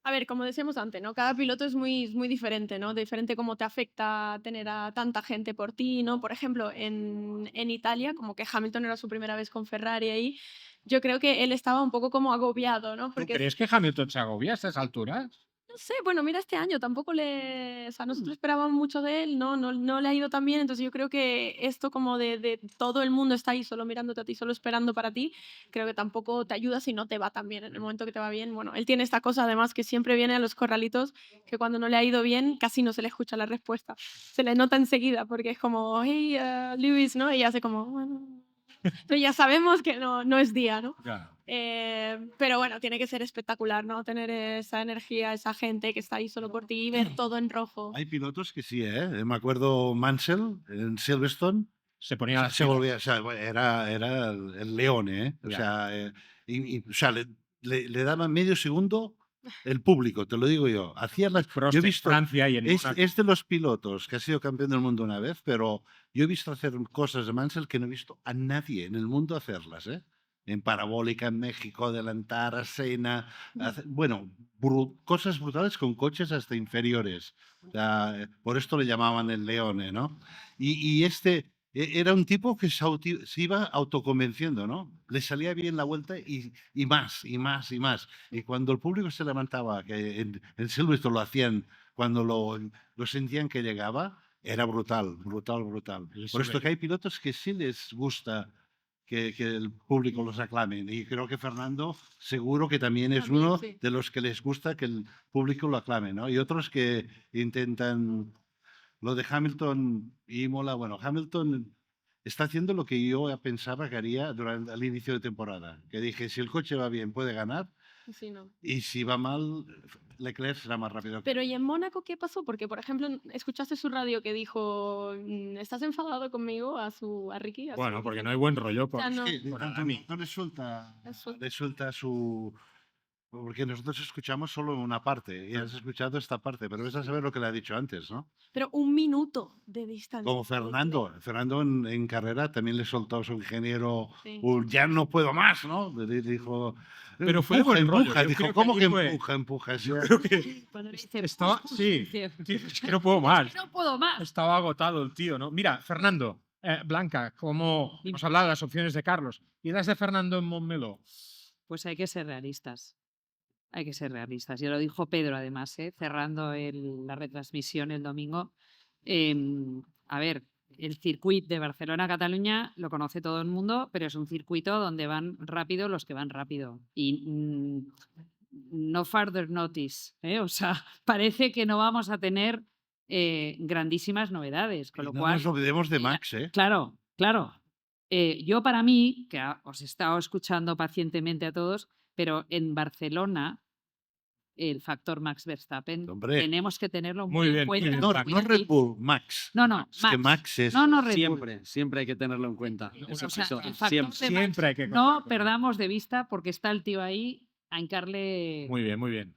A ver, como decíamos antes, ¿no? Cada piloto es muy diferente, ¿no? Diferente cómo te afecta tener a tanta gente por ti, ¿no? Por ejemplo, en Italia, como que Hamilton era su primera vez con Ferrari ahí, yo creo que él estaba un poco como agobiado, ¿no? ¿Tú Porque crees que Hamilton se agobia a estas alturas? no sé, bueno, mira, este año tampoco o sea, nosotros esperábamos mucho de él, no le ha ido tan bien, entonces yo creo que esto como de todo el mundo está ahí solo mirándote a ti, solo esperando para ti, creo que tampoco te ayuda si no te va tan bien. En el momento que te va bien, bueno, él tiene esta cosa además que siempre viene a los corralitos, que cuando no le ha ido bien casi no se le escucha la respuesta, se le nota enseguida porque es como, hey, Lewis, ¿no? Y hace como, bueno, entonces ya sabemos que no es día, ¿no? Claro. Pero bueno, tiene que ser espectacular, ¿no? Tener esa energía, esa gente que está ahí solo por ti y ver todo en rojo. Hay pilotos que sí, ¿eh? Me acuerdo Mansell en Silverstone. Se ponía Se volvía, o sea, era el león, ¿eh? O Ya. sea, o sea, le daba medio segundo el público, te lo digo yo. Hacía las, Prost yo he en visto, Francia y en Mónaco. es de los pilotos que ha sido campeón del mundo una vez, pero yo he visto hacer cosas de Mansell que no he visto a nadie en el mundo hacerlas, ¿eh? En parabólica, en México, adelantar a Senna, bueno, cosas brutales con coches hasta inferiores. O sea, por esto le llamaban el leone, ¿no? Y era un tipo que se iba autoconvenciendo, ¿no? Le salía bien la vuelta y más, y más, y más. Y cuando el público se levantaba, que en Silverstone lo hacían cuando lo sentían que llegaba, era brutal, brutal, brutal. Eso Por esto me- que hay pilotos que sí les gusta que el público los aclame. Y creo que Fernando seguro que también es También, uno sí. de los que les gusta que el público lo aclame, ¿no? Y otros que intentan lo de Hamilton y Imola, bueno, Hamilton está haciendo lo que yo pensaba que haría durante el inicio de temporada. Que dije, si el coche va bien, puede ganar. Sí, no. Y si va mal, Leclerc será más rápido. Pero ¿y en Mónaco qué pasó? Porque, por ejemplo, escuchaste su radio que dijo, ¿estás enfadado conmigo? A Ricky. Bueno, porque no hay buen rollo. O sea, no. por mí. No resulta, Eso. resulta su... Porque nosotros escuchamos solo una parte y has escuchado esta parte, pero ves a saber lo que le ha dicho antes, ¿no? Pero un minuto de distancia. Como Fernando. Fernando en carrera también le soltó a su ingeniero Sí. un ya no puedo más, ¿no? Le dijo, Pero fue de buen rollo, yo Dijo, creo que ¿cómo allí que fue- empuja, empuja? Sí. Creo que Cuando le dice, estaba, "Pues, sí, dice, es que no puedo más. no puedo más. Estaba agotado el tío, ¿no? Mira, Fernando, Blanca, como hemos hablado de las opciones de Carlos y las de Fernando en Montmeló. Pues hay que ser realistas. Hay que ser realistas. Ya lo dijo Pedro, además, cerrando la retransmisión el domingo. A ver, el circuito de Barcelona-Cataluña lo conoce todo el mundo, pero es un circuito donde van rápido los que van rápido. Y no further notice. O sea, parece que no vamos a tener grandísimas novedades. Con Y lo no cual, nos olvidemos de mira, Max, ¿eh? Claro, claro. Yo para mí, que os he estado escuchando pacientemente a todos, pero en Barcelona el factor Max Verstappen Hombre. tenemos que tenerlo Muy muy bien, en cuenta. muy bien, No, Max. no Red Bull, Max. No, no, Es que Max es... No, no Red Bull. Siempre, siempre hay que tenerlo en cuenta. Una O sea, Eso, el factor siempre. de Max Siempre hay que no contar con él. perdamos de vista porque está el tío ahí a hincarle. Muy bien, muy bien.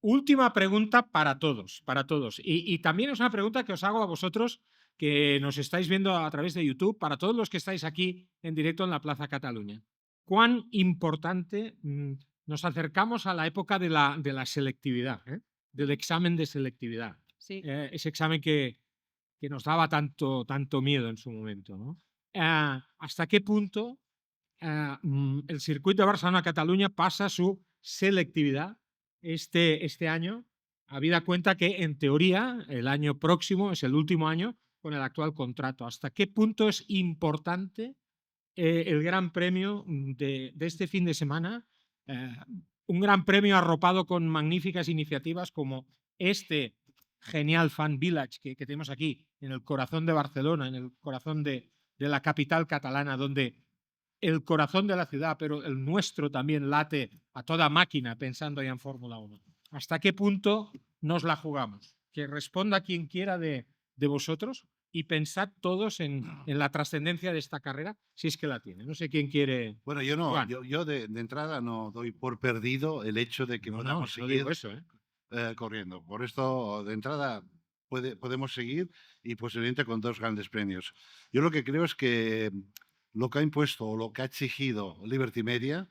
Última pregunta para todos, para todos. Y también es una pregunta que os hago a vosotros que nos estáis viendo a través de YouTube, para todos los que estáis aquí en directo en la Plaza Cataluña. ¿Cuán importante nos acercamos a la época de la selectividad? del examen de selectividad. Sí. Ese examen que nos daba tanto miedo en su momento, ¿no? ¿Hasta qué punto el circuito de Barcelona-Cataluña pasa su selectividad este año, habida cuenta que en teoría el año próximo es el último año con el actual contrato? ¿Hasta qué punto es importante el Gran Premio de este fin de semana? Un Gran Premio arropado con magníficas iniciativas como este genial Fan Village que tenemos aquí, en el corazón de Barcelona, en el corazón de la capital catalana, donde el corazón de la ciudad, pero el nuestro también late a toda máquina pensando ya en Fórmula 1. ¿Hasta qué punto nos la jugamos? Que responda quien quiera de vosotros y pensad todos en la trascendencia de esta carrera, si es que la tiene. No sé quién quiere. Bueno, yo no, Juan. yo de entrada no doy por perdido el hecho de que No, podamos no seguir digo eso, ¿eh? corriendo. Por esto, de entrada, podemos seguir y posiblemente con 2 grandes premios. Yo lo que creo es que lo que ha impuesto o lo que ha exigido Liberty Media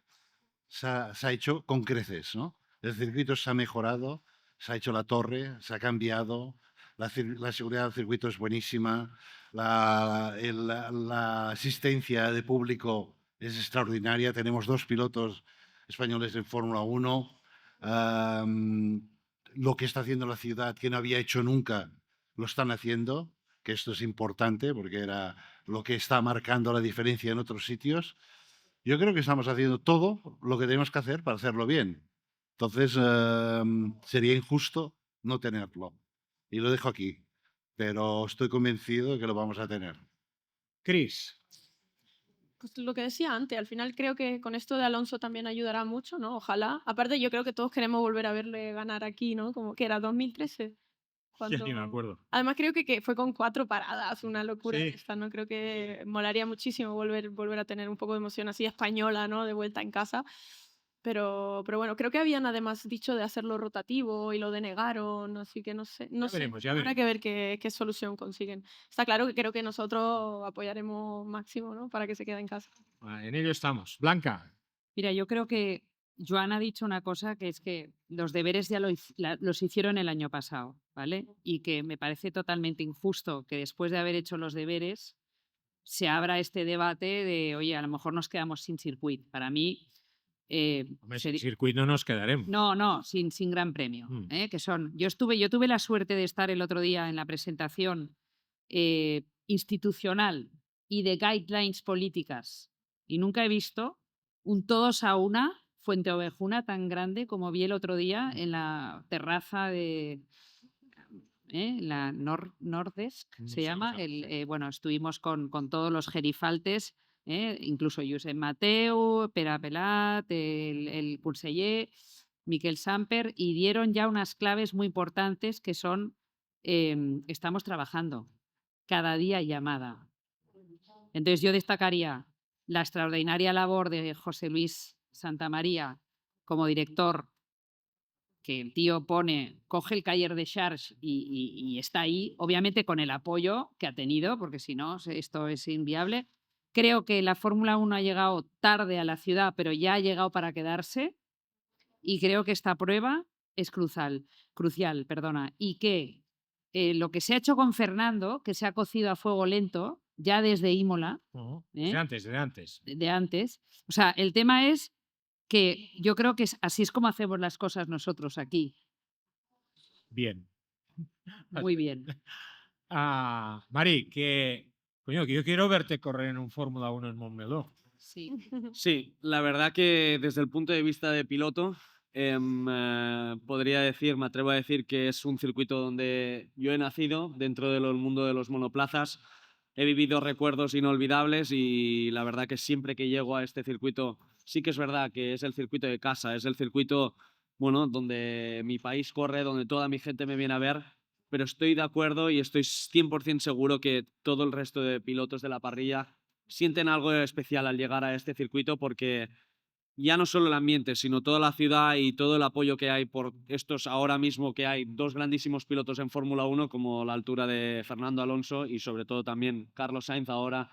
se ha hecho con creces, ¿no? El circuito se ha mejorado, se ha hecho la torre, se ha cambiado, la seguridad del circuito es buenísima, la asistencia de público es extraordinaria, tenemos 2 pilotos españoles en Fórmula 1, lo que está haciendo la ciudad que no había hecho nunca, lo están haciendo, que esto es importante porque era lo que está marcando la diferencia en otros sitios. Yo creo que estamos haciendo todo lo que tenemos que hacer para hacerlo bien. Entonces, sería injusto no tenerlo. Y lo dejo aquí. Pero estoy convencido de que lo vamos a tener. Chris. Pues lo que decía antes, al final creo que con esto de Alonso también ayudará mucho, ¿no? Ojalá. Aparte, yo creo que todos queremos volver a verle ganar aquí, ¿no? Como que era 2013. Sí, me acuerdo. Además, creo que fue con 4 paradas, una locura Sí. esta, ¿no? Creo que molaría muchísimo volver a tener un poco de emoción así española, ¿no? De vuelta en casa. Pero bueno, creo que habían además dicho de hacerlo rotativo y lo denegaron, así que no sé. No Ya sé. veremos, ya Habrá veremos. que ver qué solución consiguen. Está claro que creo que nosotros apoyaremos máximo, ¿no? Para que se quede en casa. En ello estamos. Blanca. Mira, yo creo que Joan ha dicho una cosa, que es que los deberes ya los hicieron el año pasado, ¿vale? Y que me parece totalmente injusto que después de haber hecho los deberes se abra este debate de, oye, a lo mejor nos quedamos sin circuito. Para mí... Hombre, sin circuito no nos quedaremos. No, sin gran premio. Que son, yo tuve la suerte de estar el otro día en la presentación institucional y de guidelines políticas y nunca he visto un todos a una Fuente Ovejuna tan grande como vi el otro día en la terraza de la Nordesk, se llama. Bueno, estuvimos con todos los gerifaltes, incluso Josep Mateu, Pere Pelat, el conseller, Miquel Samper, y dieron ya unas claves muy importantes que son, estamos trabajando, cada día llamada. Entonces yo destacaría la extraordinaria labor de José Luis Santamaría como director, que el tío coge el Cahier de Charge y está ahí, obviamente con el apoyo que ha tenido, porque si no, esto es inviable. Creo que la Fórmula 1 ha llegado tarde a la ciudad, pero ya ha llegado para quedarse, y creo que esta prueba es crucial, y que lo que se ha hecho con Fernando, que se ha cocido a fuego lento, ya desde Imola, Desde antes. de antes, o sea, el tema es que yo creo que así es como hacemos las cosas nosotros aquí. Bien. Muy bien. Mari, que yo quiero verte correr en un Fórmula 1 en Montmeló. Sí. Sí, la verdad que desde el punto de vista de piloto, me atrevo a decir que es un circuito donde yo he nacido dentro del mundo de los monoplazas. He vivido recuerdos inolvidables y la verdad que siempre que llego a este circuito, sí que es verdad que es el circuito de casa, es el circuito, bueno, donde mi país corre, donde toda mi gente me viene a ver, pero estoy de acuerdo y estoy 100% seguro que todo el resto de pilotos de la parrilla sienten algo especial al llegar a este circuito, porque ya no solo el ambiente, sino toda la ciudad y todo el apoyo que hay por estos, ahora mismo que hay 2 grandísimos pilotos en Fórmula 1, como la altura de Fernando Alonso y sobre todo también Carlos Sainz ahora,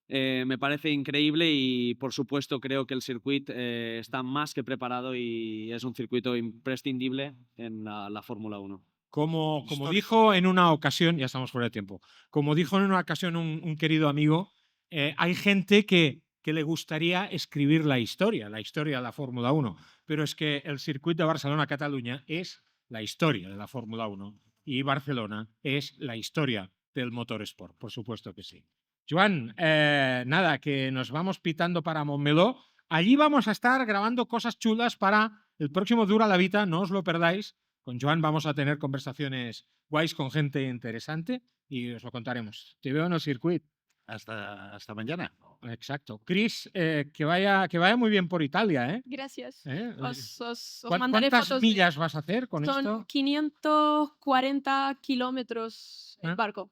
me parece increíble y, por supuesto, creo que el circuito está más que preparado y es un circuito imprescindible en la Fórmula 1. Como Histórico. dijo en una ocasión, ya estamos fuera de tiempo, como dijo en una ocasión un querido amigo, hay gente que le gustaría escribir la historia de la Fórmula 1, pero es que el circuito de Barcelona-Cataluña es la historia de la Fórmula 1 y Barcelona es la historia del motorsport, por supuesto que sí. Joan, nada, que nos vamos pitando para Montmeló. Allí vamos a estar grabando cosas chulas para el próximo Dura la Vita, no os lo perdáis. Con Joan vamos a tener conversaciones guays con gente interesante y os lo contaremos. Te veo en el circuito. Hasta mañana. Exacto. Chris, que vaya muy bien por Italia, ¿eh? Gracias. ¿Eh? Os mandaré ¿Cuántas fotos. millas vas a hacer con Son esto? 540 kilómetros ¿Eh? el barco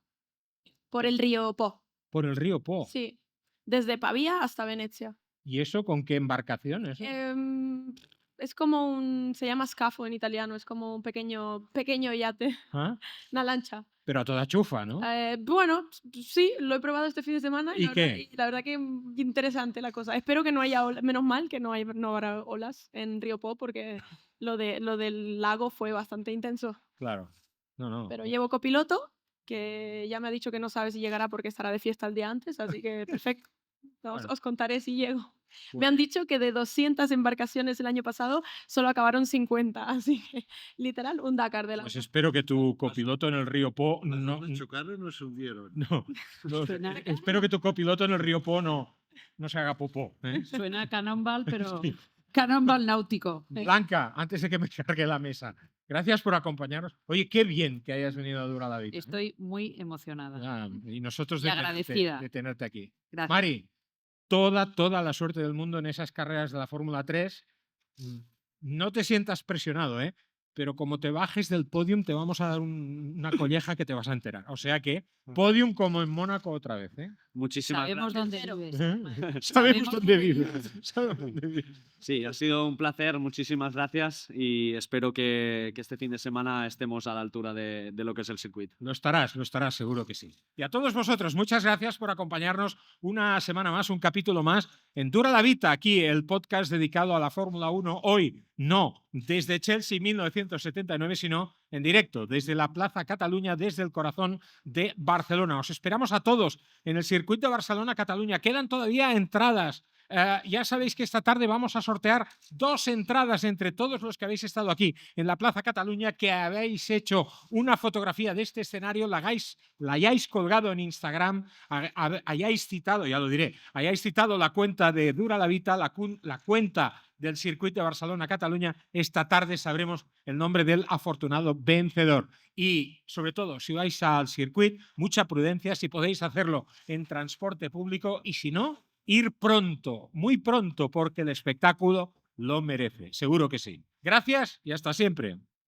por el río Po. Por el río Po. Sí, desde Pavía hasta Venecia. ¿Y eso con qué embarcación? Eso? Es como se llama scafo en italiano, es como un pequeño yate, ¿Ah? una lancha. Pero a toda chufa, ¿no? Bueno, sí, lo he probado este fin de semana ¿Y qué? y la verdad que interesante la cosa. Espero que no haya olas, menos mal que no habrá olas en Río Po porque lo del lago fue bastante intenso. Claro. No. Pero llevo copiloto, que ya me ha dicho que no sabe si llegará porque estará de fiesta el día antes, así que perfecto. Bueno. Os contaré si llego. Me Bueno. han dicho que de 200 embarcaciones el año pasado solo acabaron 50, así que literal un Dakar de la Pues espero que tu copiloto en el río Po No chocaron, no se hundieron. no, Suena- espero que tu copiloto en el río Po no se haga popó. ¿eh? Suena a Cannonball, pero Sí. Cannonball náutico. Blanca, antes de que me cargue la mesa, gracias por acompañarnos. Oye, qué bien que hayas venido a Dura la Vida. ¿eh? Estoy muy emocionada. Y nosotros y agradecida. de tenerte aquí. Gracias. Mari, toda la suerte del mundo en esas carreras de la Fórmula 3. No te sientas presionado, ¿eh? Pero como te bajes del podium te vamos a dar una colleja que te vas a enterar. O sea que podium como en Mónaco otra vez, ¿eh? Muchísimas Sabemos gracias. dónde vives. Sabemos Sabemos dónde dónde vives. Sabemos dónde vives. Sí, ha sido un placer, muchísimas gracias y espero que este fin de semana estemos a la altura de lo que es el circuito. Lo estarás, seguro que sí. Y a todos vosotros, muchas gracias por acompañarnos una semana más, un capítulo más en Dura la Vita, aquí el podcast dedicado a la Fórmula 1. Hoy no desde Chelsea 1979, sino en directo desde la Plaza Cataluña, desde el corazón de Barcelona. Os esperamos a todos en el circuito de Barcelona-Cataluña. Quedan todavía entradas. Ya sabéis que esta tarde vamos a sortear 2 entradas entre todos los que habéis estado aquí en la Plaza Cataluña, que habéis hecho una fotografía de este escenario, la hayáis colgado en Instagram, hayáis citado, ya lo diré, hayáis citado la cuenta de Dura la Vita, la cuenta del circuito de Barcelona-Cataluña. Esta tarde sabremos el nombre del afortunado vencedor. Y, sobre todo, si vais al circuito, mucha prudencia, si podéis hacerlo en transporte público y si no, ir pronto, muy pronto, porque el espectáculo lo merece. Seguro que sí. Gracias y hasta siempre.